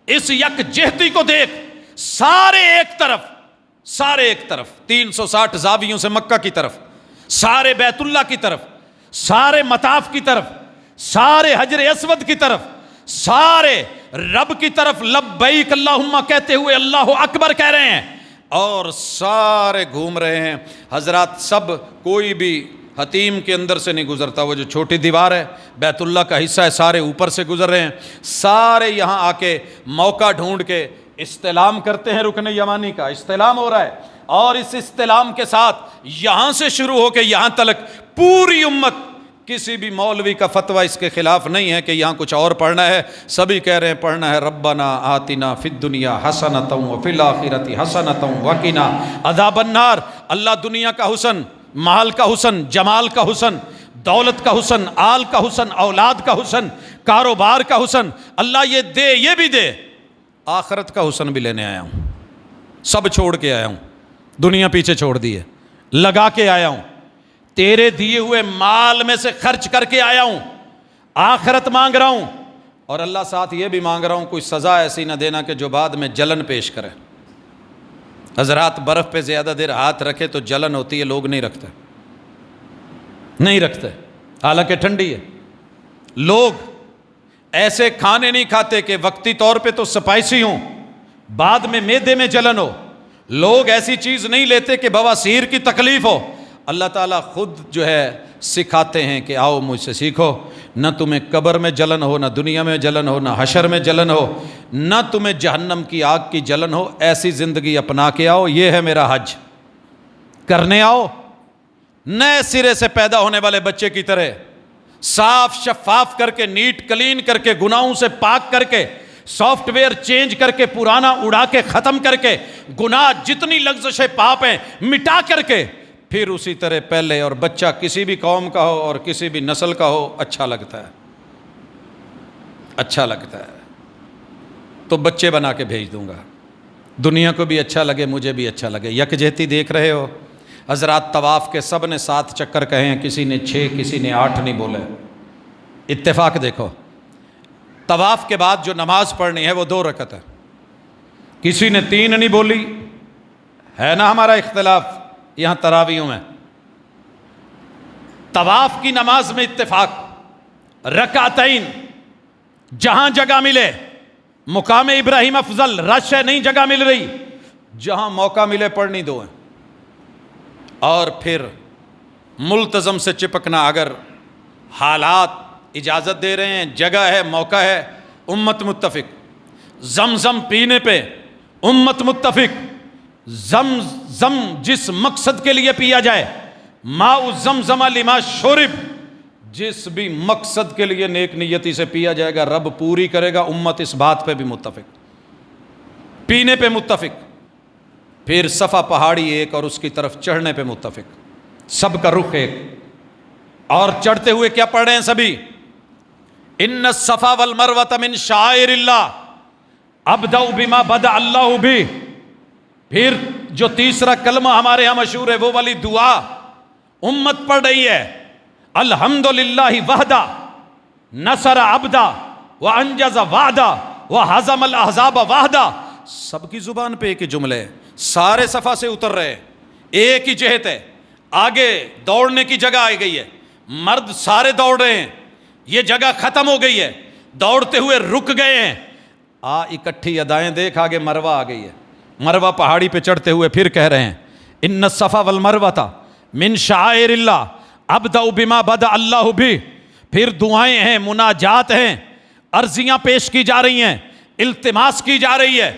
اس یکجہتی کو دیکھ. سارے ایک طرف, سارے ایک طرف, 360 زاویوں سے مکہ کی طرف, سارے بیت اللہ کی طرف, سارے مطاف کی طرف, سارے حجر اسود کی طرف, سارے رب کی طرف لبیک اللہم کہتے ہوئے اللہ اکبر کہہ رہے ہیں. اور سارے گھوم رہے ہیں حضرات، سب، کوئی بھی حتیم کے اندر سے نہیں گزرتا، وہ جو چھوٹی دیوار ہے بیت اللہ کا حصہ ہے، سارے اوپر سے گزر رہے ہیں، سارے یہاں آ کے موقع ڈھونڈ کے استلام کرتے ہیں، رکن یمانی کا استلام ہو رہا ہے، اور اس استلام کے ساتھ یہاں سے شروع ہو کے یہاں تلک پوری امت، کسی بھی مولوی کا فتویٰ اس کے خلاف نہیں ہے کہ یہاں کچھ اور پڑھنا ہے، سبھی کہہ رہے ہیں پڑھنا ہے ربنا آتنا فی الدنیا حسنۃ وفی الآخرۃ حسنۃ وقنا عذاب النار۔ اللہ دنیا کا حسن، مال کا حسن، جمال کا حسن، دولت کا حسن، آل کا حسن، اولاد کا حسن، کاروبار کا حسن، اللہ یہ دے، یہ بھی دے، آخرت کا حسن بھی لینے آیا ہوں، سب چھوڑ کے آیا ہوں، دنیا پیچھے چھوڑ دی ہے، لگا کے آیا ہوں، تیرے دیے ہوئے مال میں سے خرچ کر کے آیا ہوں، آخرت مانگ رہا ہوں، اور اللہ ساتھ یہ بھی مانگ رہا ہوں کوئی سزا ایسی نہ دینا کہ جو بعد میں جلن پیش کرے۔ حضرات برف پہ زیادہ دیر ہاتھ رکھے تو جلن ہوتی ہے، لوگ نہیں رکھتے حالانکہ ٹھنڈی ہے۔ لوگ ایسے کھانے نہیں کھاتے کہ وقتی طور پہ تو سپائسی ہوں، بعد میں معدے میں جلن ہو۔ لوگ ایسی چیز نہیں لیتے کہ بواسیر کی تکلیف ہو۔ اللہ تعالیٰ خود جو ہے سکھاتے ہیں کہ آؤ مجھ سے سیکھو، نہ تمہیں قبر میں جلن ہو، نہ دنیا میں جلن ہو، نہ حشر میں جلن ہو، نہ تمہیں جہنم کی آگ کی جلن ہو، ایسی زندگی اپنا کے آؤ، یہ ہے میرا حج کرنے آؤ، نئے سرے سے پیدا ہونے والے بچے کی طرح صاف شفاف کر کے، نیٹ کلین کر کے، گناہوں سے پاک کر کے، سافٹ ویئر چینج کر کے، پرانا اڑا کے ختم کر کے، گناہ جتنی لغزشیں پاپ ہیں مٹا کر کے، پھر اسی طرح پہلے۔ اور بچہ کسی بھی قوم کا ہو اور کسی بھی نسل کا ہو اچھا لگتا ہے، اچھا لگتا ہے تو بچے بنا کے بھیج دوں گا، دنیا کو بھی اچھا لگے، مجھے بھی اچھا لگے۔ یکجہتی دیکھ رہے ہو حضرات، طواف کے سب نے 7 چکر کہے ہیں، کسی نے 6، کسی نے 8 نہیں بولے، اتفاق دیکھو۔ طواف کے بعد جو نماز پڑھنی ہے وہ 2 رکعت ہے، کسی نے 3 نہیں بولی، ہے نا ہمارا اختلاف یہاں تراویحوں میں۔ طواف کی نماز میں اتفاق، رکعتین، جہاں جگہ ملے، مقام ابراہیم افضل، رش ہے نہیں جگہ مل رہی، جہاں موقع ملے پڑھنی 2 ہیں، اور پھر ملتزم سے چپکنا، اگر حالات اجازت دے رہے ہیں، جگہ ہے، موقع ہے، امت متفق۔ زمزم پینے پہ امت متفق، زمزم جس مقصد کے لیے پیا جائے، ماء زمزم لما شرب، جس بھی مقصد کے لیے نیک نیتی سے پیا جائے گا رب پوری کرے گا، امت اس بات پہ بھی متفق، پینے پہ متفق۔ پھر صفا پہاڑی ایک اور اس کی طرف چڑھنے پہ متفق، سب کا رخ ایک، اور چڑھتے ہوئے کیا پڑھ رہے ہیں سبھی؟ ان الصفا والمروۃ من شعائر اللہ ابدأ بما بدأ اللہ بھی۔ پھر جو تیسرا کلمہ ہمارے ہاں مشہور ہے، وہ والی دعا امت پڑھ رہی ہے، الحمدللہ وحدہ نصر عبدہ وانجز وعدہ وہزم الاحزاب وحدہ۔ سب کی زبان پہ ایک ہی جملے، سارے صفا سے اتر رہے، ایک ہی جہت ہے، آگے دوڑنے کی جگہ آ گئی ہے، مرد سارے دوڑ رہے ہیں، یہ جگہ ختم ہو گئی ہے، دوڑتے ہوئے رک گئے ہیں، اکٹھی ادائیں دیکھ، آگے مروہ آ گئی ہے، مروہ پہاڑی پہ چڑھتے ہوئے پھر کہہ رہے ہیں ان الصفا والمروۃ من شعائر اللہ ابدأ بما بدأ اللہ بھی۔ پھر دعائیں ہیں، مناجات ہیں، عرضیاں پیش کی جا رہی ہیں، التماس کی جا رہی ہے،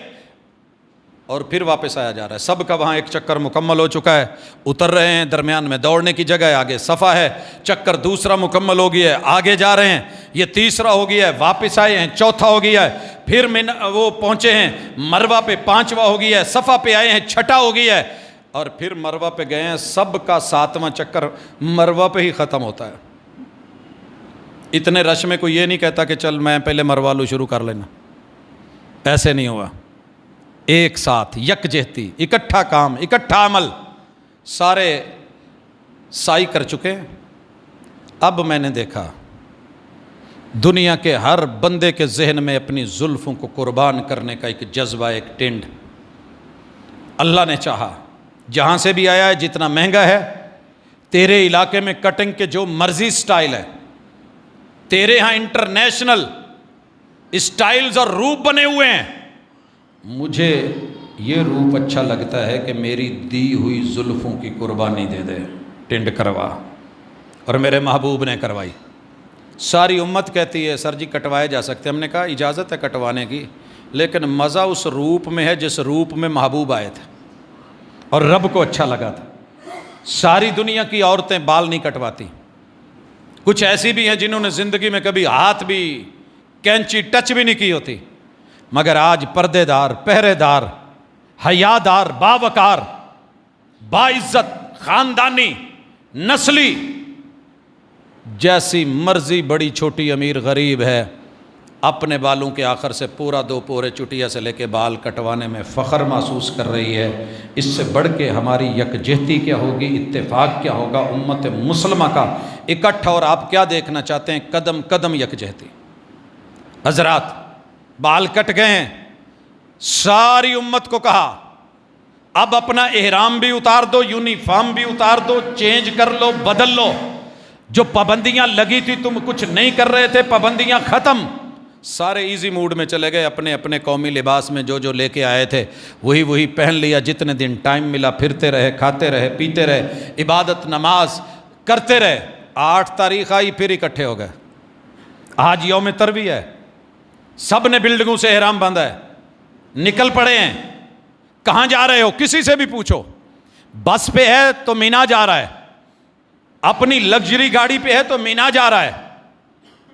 اور پھر واپس آیا جا رہا ہے۔ سب کا وہاں ایک چکر مکمل ہو چکا ہے، اتر رہے ہیں، درمیان میں دوڑنے کی جگہ ہے، آگے صفا ہے، چکر دوسرا مکمل ہو گیا ہے، آگے جا رہے ہیں، یہ تیسرا ہو گیا ہے، واپس آئے ہیں، چوتھا ہو گیا ہے، پھر وہ پہنچے ہیں مروہ پہ، 5واں ہو گیا ہے، صفا پہ آئے ہیں، 6واں ہو گیا ہے، اور پھر مروہ پہ گئے ہیں، سب کا 7واں چکر مروہ پہ ہی ختم ہوتا ہے۔ اتنے رش میں کوئی یہ نہیں کہتا کہ چل میں پہلے مروہ لو شروع کر لینا، ایسے نہیں ہوا، ایک ساتھ یکجہتی، اکٹھا کام، اکٹھا عمل، سارے سائی کر چکے ہیں۔ اب میں نے دیکھا دنیا کے ہر بندے کے ذہن میں اپنی زلفوں کو قربان کرنے کا ایک جذبہ، ایک ٹینڈ اللہ نے چاہا، جہاں سے بھی آیا ہے، جتنا مہنگا ہے، تیرے علاقے میں کٹنگ کے جو مرضی سٹائل ہے، تیرے ہاں انٹرنیشنل سٹائلز اور روپ بنے ہوئے ہیں، مجھے یہ روپ اچھا لگتا ہے کہ میری دی ہوئی زلفوں کی قربانی دے دے، ٹنڈ کروا، اور میرے محبوب نے کروائی۔ ساری امت کہتی ہے سر جی کٹوائے جا سکتے، ہم نے کہا اجازت ہے کٹوانے کی، لیکن مزہ اس روپ میں ہے جس روپ میں محبوب آئے تھے اور رب کو اچھا لگا تھا۔ ساری دنیا کی عورتیں بال نہیں کٹواتی، کچھ ایسی بھی ہیں جنہوں نے زندگی میں کبھی ہاتھ بھی کینچی ٹچ بھی نہیں کی ہوتی، مگر آج پردے دار، پہرے دار، حیادار، باوقار، باعزت، خاندانی، نسلی، جیسی مرضی بڑی چھوٹی امیر غریب ہے، اپنے بالوں کے آخر سے پورا 2 پورے چٹیا سے لے کے بال کٹوانے میں فخر محسوس کر رہی ہے۔ اس سے بڑھ کے ہماری یکجہتی کیا ہوگی، اتفاق کیا ہوگا امت مسلمہ کا اکٹھا، اور آپ کیا دیکھنا چاہتے ہیں؟ قدم قدم یکجہتی۔ حضرات بال کٹ گئے ہیں، ساری امت کو کہا اب اپنا احرام بھی اتار دو، یونیفارم بھی اتار دو، چینج کر لو، بدل لو، جو پابندیاں لگی تھی تم کچھ نہیں کر رہے تھے، پابندیاں ختم۔ سارے ایزی موڈ میں چلے گئے، اپنے اپنے قومی لباس میں جو لے کے آئے تھے وہی پہن لیا، جتنے دن ٹائم ملا پھرتے رہے، کھاتے رہے، پیتے رہے، عبادت نماز کرتے رہے۔ 8 تاریخ آئی پھر اکٹھے ہو گئے، آج یوم ترویہ ہے، سب نے بلڈنگوں سے احرام باندھا ہے، نکل پڑے ہیں۔ کہاں جا رہے ہو؟ کسی سے بھی پوچھو، بس پہ ہے تو مینا جا رہا ہے، اپنی لگژری گاڑی پہ ہے تو مینا جا رہا ہے،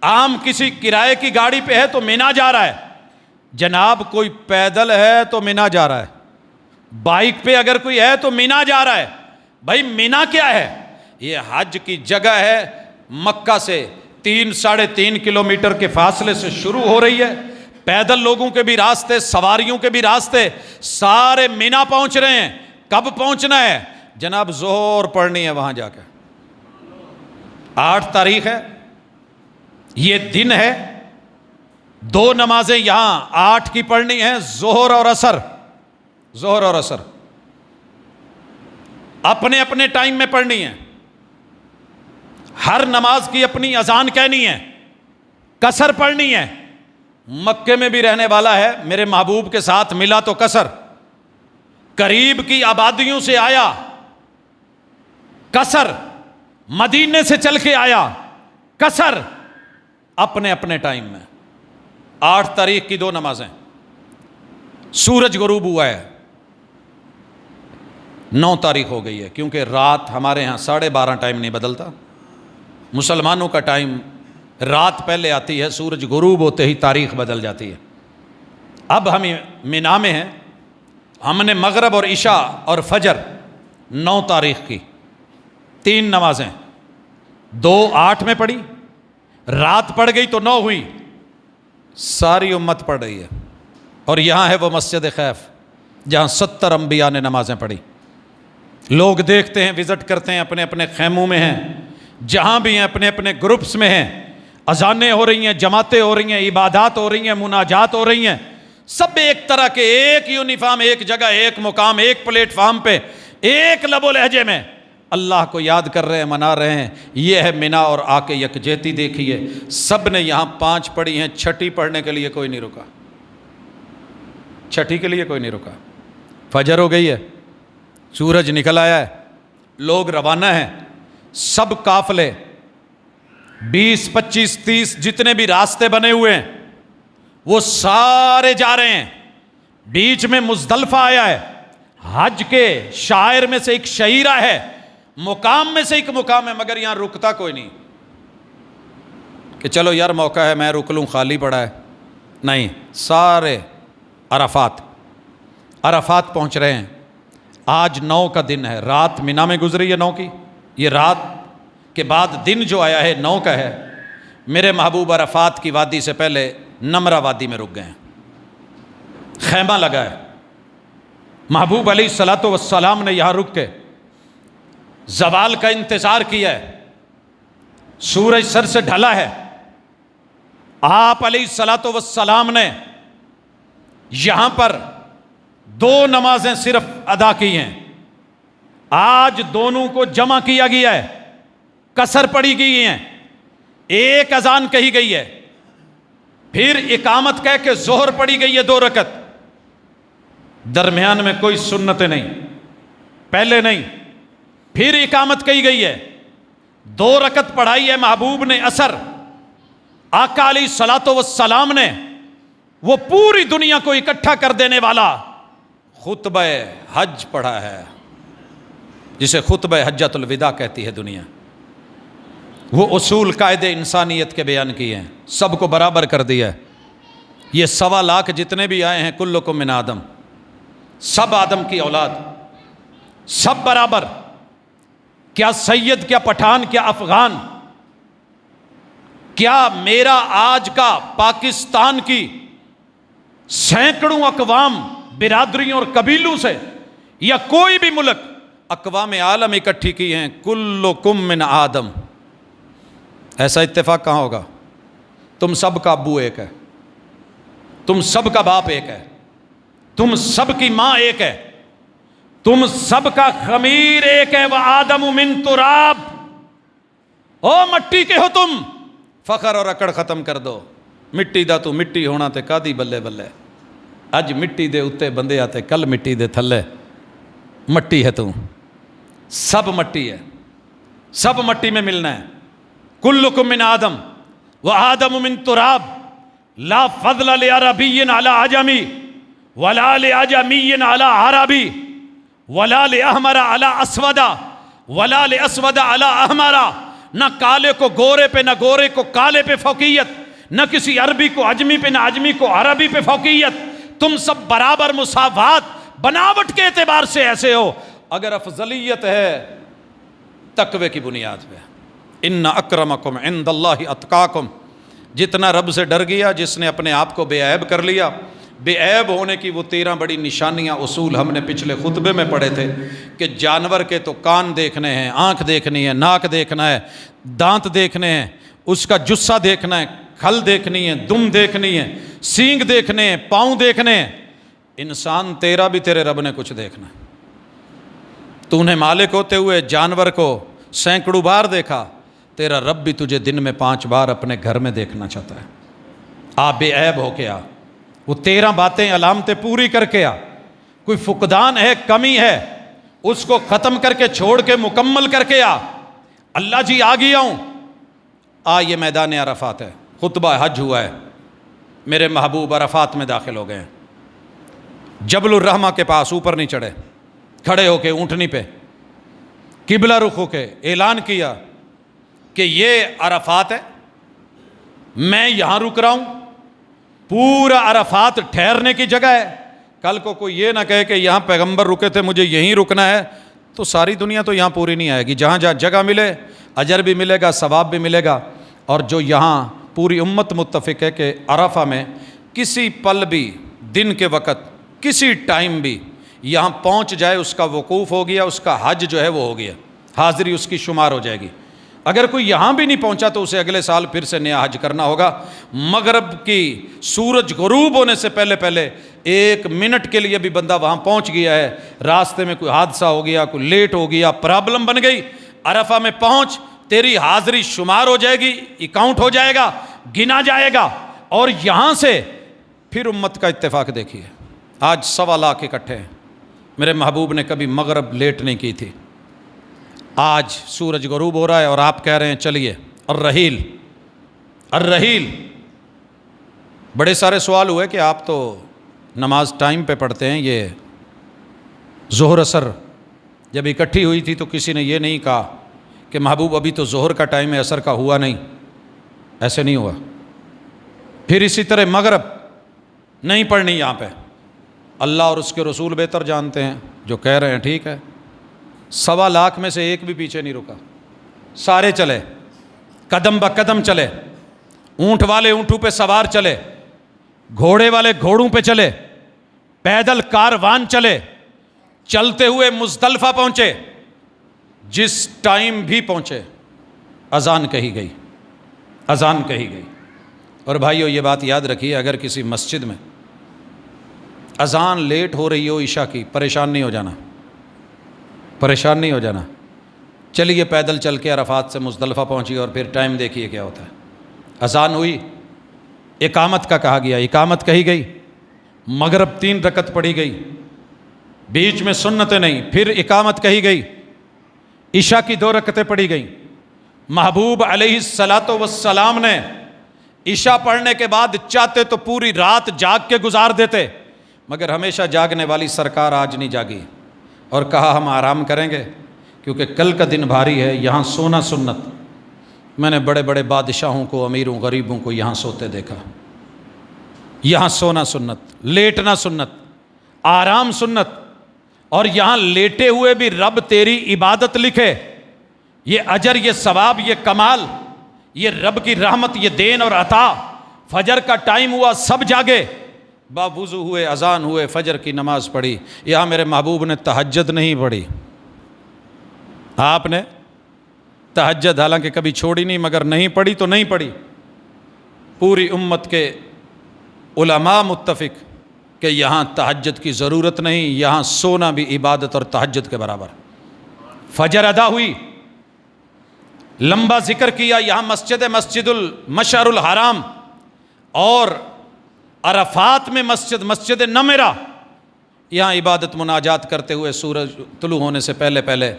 عام کسی کرائے کی گاڑی پہ ہے تو مینا جا رہا ہے، جناب کوئی پیدل ہے تو مینا جا رہا ہے، بائک پہ اگر کوئی ہے تو مینا جا رہا ہے۔ بھائی مینا کیا ہے؟ یہ حج کی جگہ ہے، مکہ سے 3-3.5 کلومیٹر کے فاصلے سے شروع ہو رہی ہے، پیدل لوگوں کے بھی راستے، سواریوں کے بھی راستے، سارے مینا پہنچ رہے ہیں۔ کب پہنچنا ہے؟ جناب ظہر پڑھنی ہے وہاں جا کے، 8 تاریخ ہے، یہ دن ہے، 2 نمازیں یہاں 8 کی پڑھنی ہے، ظہر اور عصر، ظہر اور عصر اپنے اپنے ٹائم میں پڑھنی ہے، ہر نماز کی اپنی اذان کہنی ہے، قصر پڑھنی ہے۔ مکے میں بھی رہنے والا ہے، میرے محبوب کے ساتھ ملا تو قصر، قریب کی آبادیوں سے آیا قصر، مدینے سے چل کے آیا قصر، اپنے اپنے ٹائم میں۔ 8 تاریخ کی 2 نمازیں، سورج غروب ہوا ہے، 9 تاریخ ہو گئی ہے، کیونکہ رات ہمارے ہاں 12:30 ٹائم نہیں بدلتا، مسلمانوں کا ٹائم رات پہلے آتی ہے، سورج غروب ہوتے ہی تاریخ بدل جاتی ہے۔ اب ہم مینا میں ہیں، ہم نے مغرب اور عشاء اور فجر 9 تاریخ کی 3 نمازیں، 2 8 میں پڑھی، رات پڑ گئی تو 9 ہوئی، ساری امت پڑھ رہی ہے۔ اور یہاں ہے وہ مسجد خیف جہاں 70 انبیاء نے نمازیں پڑھی، لوگ دیکھتے ہیں، وزٹ کرتے ہیں، اپنے اپنے خیموں میں ہیں، جہاں بھی ہیں اپنے اپنے گروپس میں ہیں، اذانیں ہو رہی ہیں، جماعتیں ہو رہی ہیں، عبادات ہو رہی ہیں، مناجات ہو رہی ہیں، سب ایک طرح کے، ایک یونیفارم، ایک جگہ، ایک مقام، ایک پلیٹ فارم پہ، ایک لب و لہجے میں اللہ کو یاد کر رہے ہیں، منا رہے ہیں۔ یہ ہے مینا، اور آ کے یکجہتی دیکھیے، سب نے یہاں 5 پڑھی ہیں، 6ٹھی پڑھنے کے لیے کوئی نہیں رکا، 6ٹھی کے لیے کوئی نہیں رکا۔ فجر ہو گئی ہے، سورج نکل آیا ہے، لوگ روانہ ہیں، سب قافلے 20 25 30 جتنے بھی راستے بنے ہوئے ہیں وہ سارے جا رہے ہیں۔ بیچ میں مزدلفہ آیا ہے، حج کے شاعر میں سے ایک شعیرہ ہے، مقام میں سے ایک مقام ہے، مگر یہاں رکتا کوئی نہیں کہ چلو یار موقع ہے میں رک لوں، خالی پڑا ہے، نہیں، سارے عرفات پہنچ رہے ہیں۔ آج 9 کا دن ہے، رات مینا میں گزری ہے 9 کی، یہ رات کے بعد دن جو آیا ہے 9 کا ہے۔ میرے محبوب عرفات کی وادی سے پہلے نمرہ وادی میں رک گئے ہیں، خیمہ لگا ہے، محبوب علیہ الصلوۃ والسلام نے یہاں رک کے زوال کا انتظار کیا ہے، سورج سر سے ڈھلا ہے، آپ علیہ الصلوۃ والسلام نے یہاں پر 2 نمازیں صرف ادا کی ہیں، آج دونوں کو جمع کیا گیا ہے، قصر پڑھی گئی ہیں، ایک اذان کہی گئی ہے، پھر اقامت کہہ کے ظہر پڑھی گئی ہے 2 رکعت، درمیان میں کوئی سنتیں نہیں، پہلے نہیں، پھر اقامت کہی گئی ہے، 2 رکعت پڑھائی ہے محبوب نے اثر، آقا علیہ الصلوۃ والسلام نے، وہ پوری دنیا کو اکٹھا کر دینے والا خطبہ حج پڑھا ہے، جسے خطبہ حجۃ الوداع کہتی ہے دنیا۔ وہ اصول قاعدے انسانیت کے بیان کیے ہیں، سب کو برابر کر دیا ہے۔ یہ 1.25 لاکھ جتنے بھی آئے ہیں، کلکم من آدم، سب آدم کی اولاد، سب برابر، کیا سید، کیا پٹھان، کیا افغان، کیا میرا آج کا پاکستان کی سینکڑوں اقوام، برادریوں اور قبیلوں سے، یا کوئی بھی ملک، اقوام عالم اکٹھی کی ہیں، کلکم من آدم، ایسا اتفاق کہاں ہوگا؟ تم سب کا ابو ایک ہے، تم سب کا باپ ایک ہے، تم سب کی ماں ایک ہے، تم سب کا خمیر ایک ہے، وآدم من تراب، او مٹی کے ہو تم، فخر اور اکڑ ختم کر دو، مٹی دا تو مٹی ہونا تے کادی بلے بلے، اج مٹی دے اتے بندے آتے، کل مٹی دے تھلے، مٹی ہے تو، سب مٹی ہے، سب مٹی میں ملنا ہے، کلکم من آدم وآدم من تراب، لا فضل لعربی علی عجمی ولا لعجمی علی عربی ولا لأحمر علی اسود ولا لأسود علی احمر، نہ کالے کو گورے پہ، نہ گورے کو کالے پہ فوقیت، نہ کسی عربی کو عجمی پہ، نہ عجمی کو عربی پہ فوقیت، تم سب برابر، مساوات، بناوٹ کے اعتبار سے ایسے ہو، اگر افضلیت ہے تقوی کی بنیاد پہ، ان اکرمکم عند اللہ اتقاکم، جتنا رب سے ڈر گیا، جس نے اپنے آپ کو بے عیب کر لیا، بے عیب ہونے کی وہ 13 بڑی نشانیاں، اصول ہم نے پچھلے خطبے میں پڑھے تھے کہ جانور کے تو کان دیکھنے ہیں، آنکھ دیکھنی ہے، ناک دیکھنا ہے، دانت دیکھنے ہیں، اس کا جسہ دیکھنا ہے، کھل دیکھنی ہے، دم دیکھنی ہے، سینگ دیکھنے ہیں، پاؤں دیکھنے ہیں، انسان تیرا بھی تیرے رب نے کچھ دیکھنا ہے۔ تو نے مالک ہوتے ہوئے جانور کو سینکڑوں بار دیکھا، تیرا رب بھی تجھے دن میں 5 بار اپنے گھر میں دیکھنا چاہتا ہے۔ آپ بے عیب ہو کے آ، وہ 13 باتیں، علامتیں پوری کر کے آ، کوئی فقدان ہے، کمی ہے، اس کو ختم کر کے، چھوڑ کے، مکمل کر کے آ۔ اللہ جی آ گیا ہوں، یہ میدان عرفات ہے، خطبہ حج ہوا ہے، میرے محبوب عرفات میں داخل ہو گئے ہیں، جبل الرحمہ کے پاس، اوپر نہیں چڑھے، کھڑے ہو کے اونٹنی پہ قبلہ رخ ہو کے اعلان کیا کہ یہ عرفات ہے، میں یہاں رک رہا ہوں، پورا عرفات ٹھہرنے کی جگہ ہے، کل کو کوئی یہ نہ کہے کہ یہاں پیغمبر رکے تھے مجھے یہیں رکنا ہے، تو ساری دنیا تو یہاں پوری نہیں آئے گی، جہاں جہاں جگہ ملے اجر بھی ملے گا، ثواب بھی ملے گا۔ اور جو یہاں پوری امت متفق ہے کہ عرفہ میں کسی پل بھی، دن کے وقت، کسی ٹائم بھی یہاں پہنچ جائے، اس کا وقوف ہو گیا، اس کا حج جو ہے وہ ہو گیا، حاضری اس کی شمار ہو جائے گی۔ اگر کوئی یہاں بھی نہیں پہنچا تو اسے اگلے سال پھر سے نیا حج کرنا ہوگا۔ مغرب کی سورج غروب ہونے سے پہلے 1 منٹ کے لیے بھی بندہ وہاں پہنچ گیا ہے، راستے میں کوئی حادثہ ہو گیا، کوئی لیٹ ہو گیا، پرابلم بن گئی، عرفہ میں پہنچ، تیری حاضری شمار ہو جائے گی، اکاؤنٹ ہو جائے گا، گنا جائے گا۔ اور یہاں سے پھر امت کا اتفاق دیکھیے، آج 1.25 لاکھ اکٹھے ہیں، میرے محبوب نے کبھی مغرب لیٹ نہیں کی تھی، آج سورج غروب ہو رہا ہے اور آپ کہہ رہے ہیں چلیے الرحیل الرحیل۔ بڑے سارے سوال ہوئے کہ آپ تو نماز ٹائم پہ پڑھتے ہیں، یہ ظہر اثر جب اکٹھی ہوئی تھی تو کسی نے یہ نہیں کہا کہ محبوب ابھی تو ظہر کا ٹائم ہے، اثر کا ہوا نہیں، ایسے نہیں ہوا۔ پھر اسی طرح مغرب نہیں پڑھنی یہاں پہ، اللہ اور اس کے رسول بہتر جانتے ہیں، جو کہہ رہے ہیں ٹھیک ہے۔ 1.25 لاکھ میں سے ایک بھی پیچھے نہیں رکا، سارے چلے، قدم بقدم چلے، اونٹ والے اونٹوں پہ سوار چلے، گھوڑے والے گھوڑوں پہ چلے، پیدل کاروان چلے، چلتے ہوئے مزدلفہ پہنچے، جس ٹائم بھی پہنچے اذان کہی گئی، اذان کہی گئی۔ اور بھائیو یہ بات یاد رکھیے، اگر کسی مسجد میں اذان لیٹ ہو رہی ہو عشاء کی، پریشان نہیں ہو جانا، پریشان نہیں ہو جانا، چلیے پیدل چل کے عرفات سے مزدلفہ پہنچی اور پھر ٹائم دیکھیے کیا ہوتا ہے۔ اذان ہوئی، اقامت کا کہا گیا، اقامت کہی گئی، مغرب 3 رکعت پڑھی گئی، بیچ میں سنتیں نہیں، پھر اقامت کہی گئی، عشاء کی 2 رکعتیں پڑھی گئیں۔ محبوب علیہ الصلاۃ والسلام نے عشاء پڑھنے کے بعد چاہتے تو پوری رات جاگ کے گزار دیتے، مگر ہمیشہ جاگنے والی سرکار آج نہیں جاگی اور کہا ہم آرام کریں گے کیونکہ کل کا دن بھاری ہے، یہاں سونا سنت۔ میں نے بڑے بڑے بادشاہوں کو، امیروں، غریبوں کو یہاں سوتے دیکھا۔ یہاں سونا سنت، لیٹنا سنت، آرام سنت، اور یہاں لیٹے ہوئے بھی رب تیری عبادت لکھے، یہ اجر، یہ ثواب، یہ کمال، یہ رب کی رحمت، یہ دین اور عطا۔ فجر کا ٹائم ہوا، سب جاگے، باوضو ہوئے، اذان ہوئے، فجر کی نماز پڑھی۔ یہاں میرے محبوب نے تہجد نہیں پڑھی۔ آپ نے تہجد حالانکہ کبھی چھوڑی نہیں، مگر نہیں پڑھی تو نہیں پڑھی۔ پوری امت کے علماء متفق کہ یہاں تہجد کی ضرورت نہیں، یہاں سونا بھی عبادت اور تہجد کے برابر۔ فجر ادا ہوئی، لمبا ذکر کیا، یہاں مسجد المشعر الحرام اور عرفات میں مسجد نمرہ، یہاں عبادت مناجات کرتے ہوئے سورج طلوع ہونے سے پہلے پہلے۔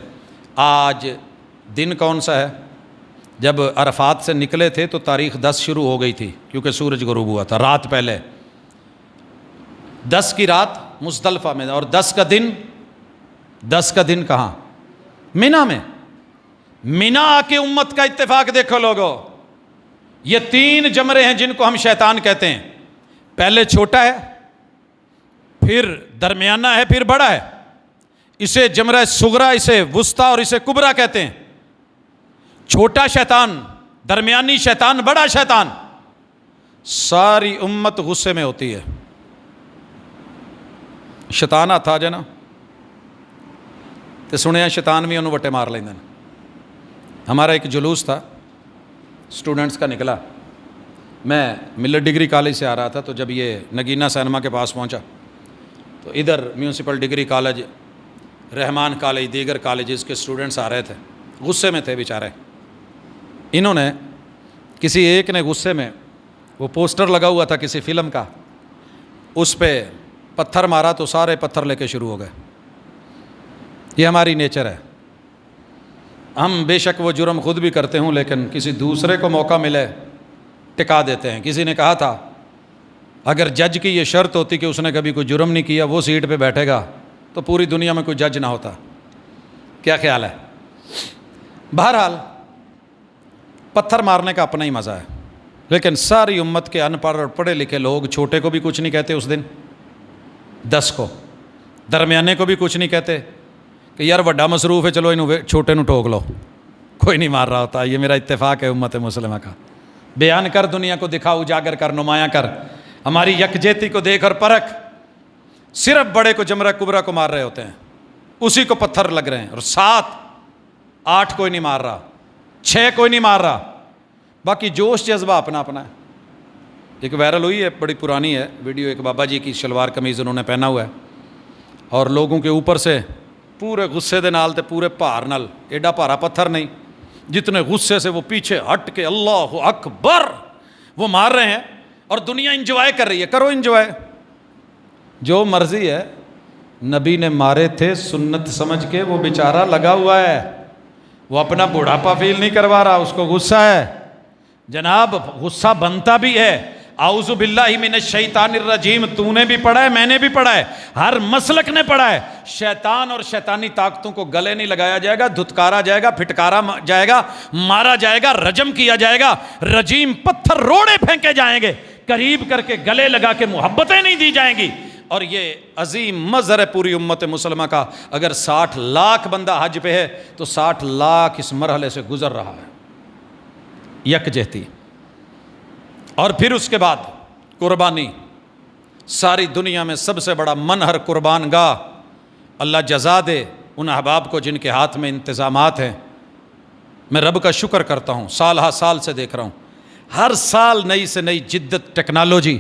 آج دن کون سا ہے؟ جب عرفات سے نکلے تھے تو تاریخ 10 شروع ہو گئی تھی کیونکہ سورج غروب ہوا تھا رات پہلے۔ 10 کی رات مزدلفہ میں، اور 10 کا دن کہاں؟ مینا میں۔ مینا آ کے امت کا اتفاق دیکھو لوگو، یہ 3 جمرے ہیں جن کو ہم شیطان کہتے ہیں۔ پہلے چھوٹا ہے، پھر درمیانہ ہے، پھر بڑا ہے۔ اسے جمرہ صغرا، اسے وسطیٰ اور اسے کبرا کہتے ہیں۔ چھوٹا شیطان، درمیانی شیطان، بڑا شیطان۔ ساری امت غصے میں ہوتی ہے۔ شیطان تھا جنا تے سنیا شیطان بھی انہوں وٹے مار لیندے۔ ہمارا ایک جلوس تھا اسٹوڈنٹس کا نکلا، میں ملت ڈگری کالج سے آ رہا تھا، تو جب یہ نگینہ سینما کے پاس پہنچا تو ادھر میونسپل ڈگری کالج، رحمان کالج، دیگر کالجز کے اسٹوڈنٹس آ رہے تھے، غصے میں تھے بیچارے۔ انہوں نے کسی ایک نے غصے میں، وہ پوسٹر لگا ہوا تھا کسی فلم کا، اس پہ پتھر مارا تو سارے پتھر لے کے شروع ہو گئے۔ یہ ہماری نیچر ہے، ہم بے شک وہ جرم خود بھی کرتے ہوں لیکن کسی دوسرے کو موقع ملے ٹکا دیتے ہیں۔ کسی نے کہا تھا اگر جج کی یہ شرط ہوتی کہ اس نے کبھی کوئی جرم نہیں کیا، وہ سیٹ پہ بیٹھے گا تو پوری دنیا میں کوئی جج نہ ہوتا۔ کیا خیال ہے؟ بہرحال پتھر مارنے کا اپنا ہی مزہ ہے، لیکن ساری امت کے ان پڑھ اور پڑھے لکھے لوگ چھوٹے کو بھی کچھ نہیں کہتے اس دن، 10 کو، درمیانے کو بھی کچھ نہیں کہتے کہ یار وڈا مصروف ہے چلو انہوں چھوٹے نو ٹوک لو، کوئی نہیں مار رہا ہوتا۔ یہ میرا اتفاق ہے امت مسلمہ کا۔ بیان کر، دنیا کو دکھا، اجاگر کر، نمایاں کر، ہماری یکجہتی کو دیکھ اور پرکھ۔ صرف بڑے کو، جمرہ کبرا کو مار رہے ہوتے ہیں، اسی کو پتھر لگ رہے ہیں، اور 7 8 کوئی نہیں مار رہا، 6 کوئی نہیں مار رہا، باقی جوش جذبہ اپنا اپنا ہے۔ ایک وائرل ہوئی ہے، بڑی پرانی ہے ویڈیو، ایک بابا جی کی شلوار قمیض انہوں نے پہنا ہوا ہے اور لوگوں کے اوپر سے پورے غصے دے نال تے پورے بھار نال، ایڈا بھارا پتھر نہیں، جتنے غصے سے وہ پیچھے ہٹ کے اللہ اکبر وہ مار رہے ہیں، اور دنیا انجوائے کر رہی ہے۔ کرو انجوائے، جو مرضی ہے۔ نبی نے مارے تھے سنت سمجھ کے، وہ بیچارہ لگا ہوا ہے، وہ اپنا بڑھاپا فیل نہیں کروا رہا، اس کو غصہ ہے جناب، غصہ بنتا بھی ہے۔ اعوذ باللہ من الشیطان الرجیم، تو نے بھی پڑھا ہے، میں نے بھی پڑھا ہے، ہر مسلک نے پڑھا ہے۔ شیطان اور شیطانی طاقتوں کو گلے نہیں لگایا جائے گا، دھتکارا جائے گا، پھٹکارا جائے گا، مارا جائے گا، رجم کیا جائے گا، رجیم پتھر روڑے پھینکے جائیں گے، قریب کر کے گلے لگا کے محبتیں نہیں دی جائیں گی۔ اور یہ عظیم مظہر ہے پوری امت مسلمہ کا۔ اگر 60 لاکھ بندہ حج پہ ہے تو 60 لاکھ اس مرحلے سے گزر رہا ہے، یکجہتی۔ اور پھر اس کے بعد قربانی، ساری دنیا میں سب سے بڑا منہر قربان گاہ، اللہ جزا دے ان احباب کو جن کے ہاتھ میں انتظامات ہیں۔ میں رب کا شکر کرتا ہوں، سال ہا سال سے دیکھ رہا ہوں، ہر سال نئی سے نئی جدت، ٹیکنالوجی،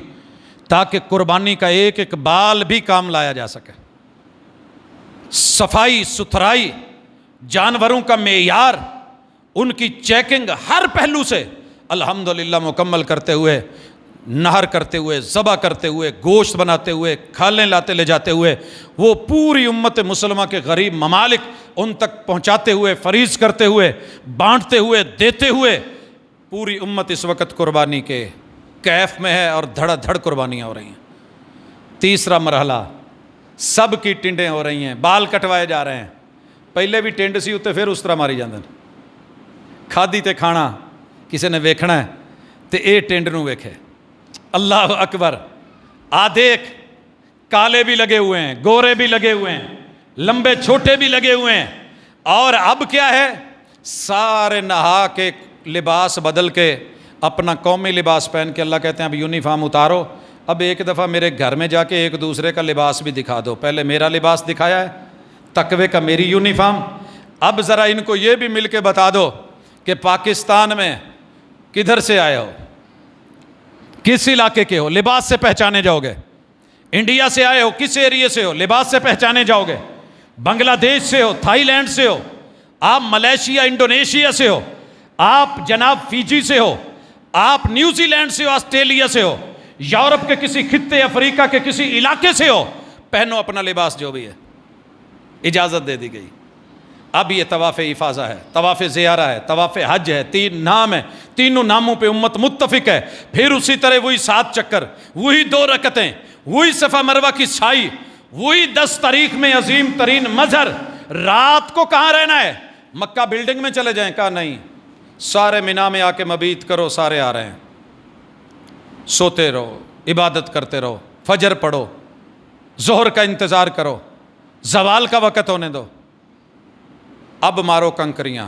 تاکہ قربانی کا ایک ایک بال بھی کام لایا جا سکے۔ صفائی ستھرائی، جانوروں کا معیار، ان کی چیکنگ ہر پہلو سے الحمدللہ مکمل کرتے ہوئے نہر کرتے ہوئے، ذبح کرتے ہوئے، گوشت بناتے ہوئے، کھالیں لاتے لے جاتے ہوئے، وہ پوری امت مسلمہ کے غریب ممالک ان تک پہنچاتے ہوئے، فریض کرتے ہوئے، بانٹتے ہوئے، دیتے ہوئے، پوری امت اس وقت قربانی کے کیف میں ہے اور دھڑا دھڑ قربانیاں ہو رہی ہیں۔ تیسرا مرحلہ، سب کی ٹنڈیں ہو رہی ہیں، بال کٹوائے جا رہے ہیں۔ پہلے بھی ٹنڈ سی اتنے پھر اس طرح ماری جاندے ہیں۔ کھادی تے کھانا کسی نے ویکھنا ہے تے اے ٹنڈ نو ویکھے۔ اللہ اکبر، دیکھ، کالے بھی لگے ہوئے ہیں، گورے بھی لگے ہوئے ہیں، لمبے چھوٹے بھی لگے ہوئے ہیں، اور اب کیا ہے، سارے نہا کے لباس بدل کے اپنا قومی لباس پہن کے اللہ کہتے ہیں اب یونیفارم اتارو، اب ایک دفعہ میرے گھر میں جا کے ایک دوسرے کا لباس بھی دکھا دو۔ پہلے میرا لباس دکھایا ہے، تقوی کا میری یونیفارم، اب ذرا ان کو یہ بھی مل کے بتا دو کہ پاکستان میں کدھر سے آئے ہو، کس علاقے کے ہو، لباس سے پہچانے جاؤ گے۔ انڈیا سے آئے ہو، کس ایریے سے ہو، لباس سے پہچانے جاؤ گے۔ بنگلہ دیش سے ہو، تھائی لینڈ سے ہو، آپ ملیشیا انڈونیشیا سے ہو، آپ جناب فیجی سے ہو، آپ نیوزی لینڈ سے ہو، آسٹریلیا سے ہو، یورپ کے کسی خطے، افریقہ کے کسی علاقے سے ہو، پہنو اپنا لباس جو بھی ہے، اجازت دے دی گئی۔ اب یہ طواف افاضہ ہے، طواف زیارہ ہے، طواف حج ہے، 3 نام ہے، تینوں ناموں پہ امت متفق ہے۔ پھر اسی طرح وہی 7 چکر، وہی 2 رکعتیں، وہی صفا مروہ کی سعی، وہی 10 تاریخ میں عظیم ترین مظہر۔ رات کو کہاں رہنا ہے؟ مکہ بلڈنگ میں چلے جائیں؟ کہا نہیں، سارے مینا میں آ کے مبیت کرو، سارے آ رہے ہیں، سوتے رہو، عبادت کرتے رہو، فجر پڑھو، ظہر کا انتظار کرو، زوال کا وقت ہونے دو۔ اب مارو کنکریاں۔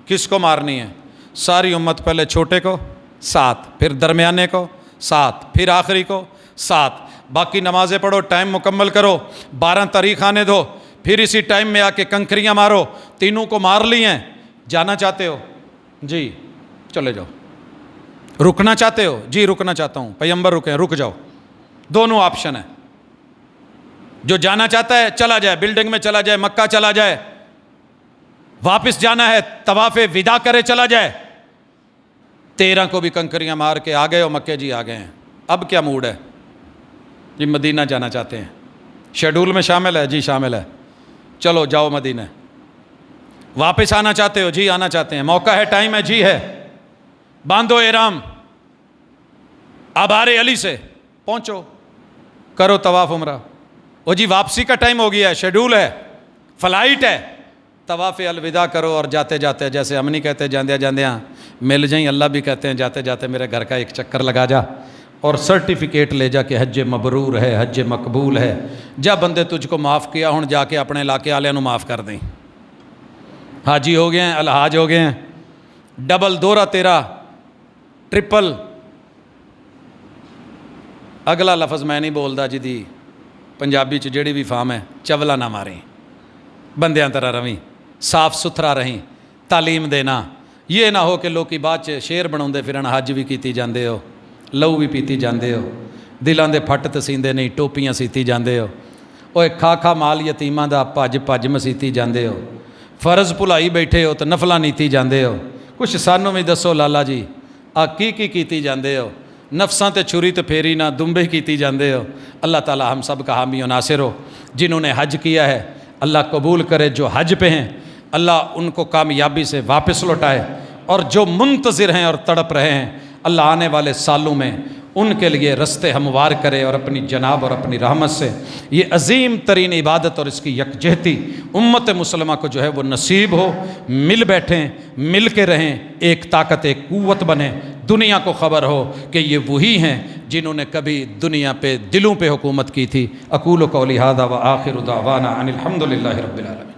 کس کو مارنی ہے؟ ساری امت، پہلے چھوٹے کو 7، پھر درمیانے کو 7، پھر آخری کو 7۔ باقی نمازیں پڑھو، ٹائم مکمل کرو، 12 تاریخ آنے دو، پھر اسی ٹائم میں آ کے کنکریاں مارو۔ تینوں کو مار لی ہیں۔ جانا چاہتے ہو؟ جی چلے جاؤ۔ رکنا چاہتے ہو؟ جی رکنا چاہتا ہوں، پیغمبر رکیں، رک جاؤ۔ دونوں آپشن ہیں۔ جو جانا چاہتا ہے چلا جائے، بلڈنگ میں چلا جائے، مکہ چلا جائے، واپس جانا ہے طواف وداع کرے چلا جائے۔ 13 کو بھی کنکریاں مار کے آ گئے ہو مکے؟ جی آ گئے ہیں۔ اب کیا موڈ ہے؟ جی مدینہ جانا چاہتے ہیں، شیڈول میں شامل ہے؟ جی شامل ہے، چلو جاؤ مدینہ۔ واپس آنا چاہتے ہو؟ جی آنا چاہتے ہیں، موقع ہے، ٹائم ہے؟ جی ہے، باندھو احرام، آبار علی سے پہنچو، کرو طواف عمرہ۔ او جی واپسی کا ٹائم ہو گیا ہے، شیڈول ہے، فلائٹ ہے، طواف الوداع کرو، اور جاتے جاتے، جیسے ہم نہیں کہتے جاندیا جاندیا مل جائیں، اللہ بھی کہتے ہیں جاتے جاتے میرے گھر کا ایک چکر لگا جا اور سرٹیفکیٹ لے جا کہ حج مبرور ہے، حج مقبول ہے۔ جا بندے تجھ کو معاف کیا، ہوں جا کے اپنے علاقے والوں نو معاف کر دیں۔ حاجی ہو گئے ہیں، الحاج ہو گئے ہیں، ڈبل دورہ تیرا، ٹرپل۔ اگلا لفظ میں نہیں بولدا جی دی پنجابی چ جیڑی بھی فام ہے، چولا نہ ماریں، بندیاں طرح رویں، صاف ستھرا رہیں، تعلیم دینا۔ یہ نہ ہو کہ لوگ کی بات شیر بناؤندے پھرن، حج بھی کیتی جاندے ہو، لہو بھی پیتی جاندے ہو، دلاں دے پھٹ تسیندے نہیں، ٹوپیاں سیتی جاندے ہو، اوے کھا کھا مال یتیماں دا پج پج مسیتی جاندے ہو، فرض بھلائی بیٹھے ہو تو نفلاں نیتی جاندے ہو۔ کچھ سانوں بھی دسو لالا جی، کی کیتی جاندے ہو؟ نفساں تے چھری تے پھیری نہ دمبے کیتی جاندے ہو۔ اللہ تعالی ہم سب کا حامی و ناصر ہو۔ جنہوں نے حج کیا ہے اللہ قبول کرے، جو حج پہ ہیں اللہ ان کو کامیابی سے واپس لوٹائے، اور جو منتظر ہیں اور تڑپ رہے ہیں اللہ آنے والے سالوں میں ان کے لیے رستے ہموار کرے، اور اپنی جناب اور اپنی رحمت سے یہ عظیم ترین عبادت اور اس کی یکجہتی امت مسلمہ کو جو ہے وہ نصیب ہو۔ مل بیٹھیں، مل کے رہیں، ایک طاقت، ایک قوت بنیں، دنیا کو خبر ہو کہ یہ وہی ہیں جنہوں نے کبھی دنیا پہ دلوں پہ حکومت کی تھی۔ اقول قولی ھذا وآخر دعوانا ان الحمد للہ رب العالمین۔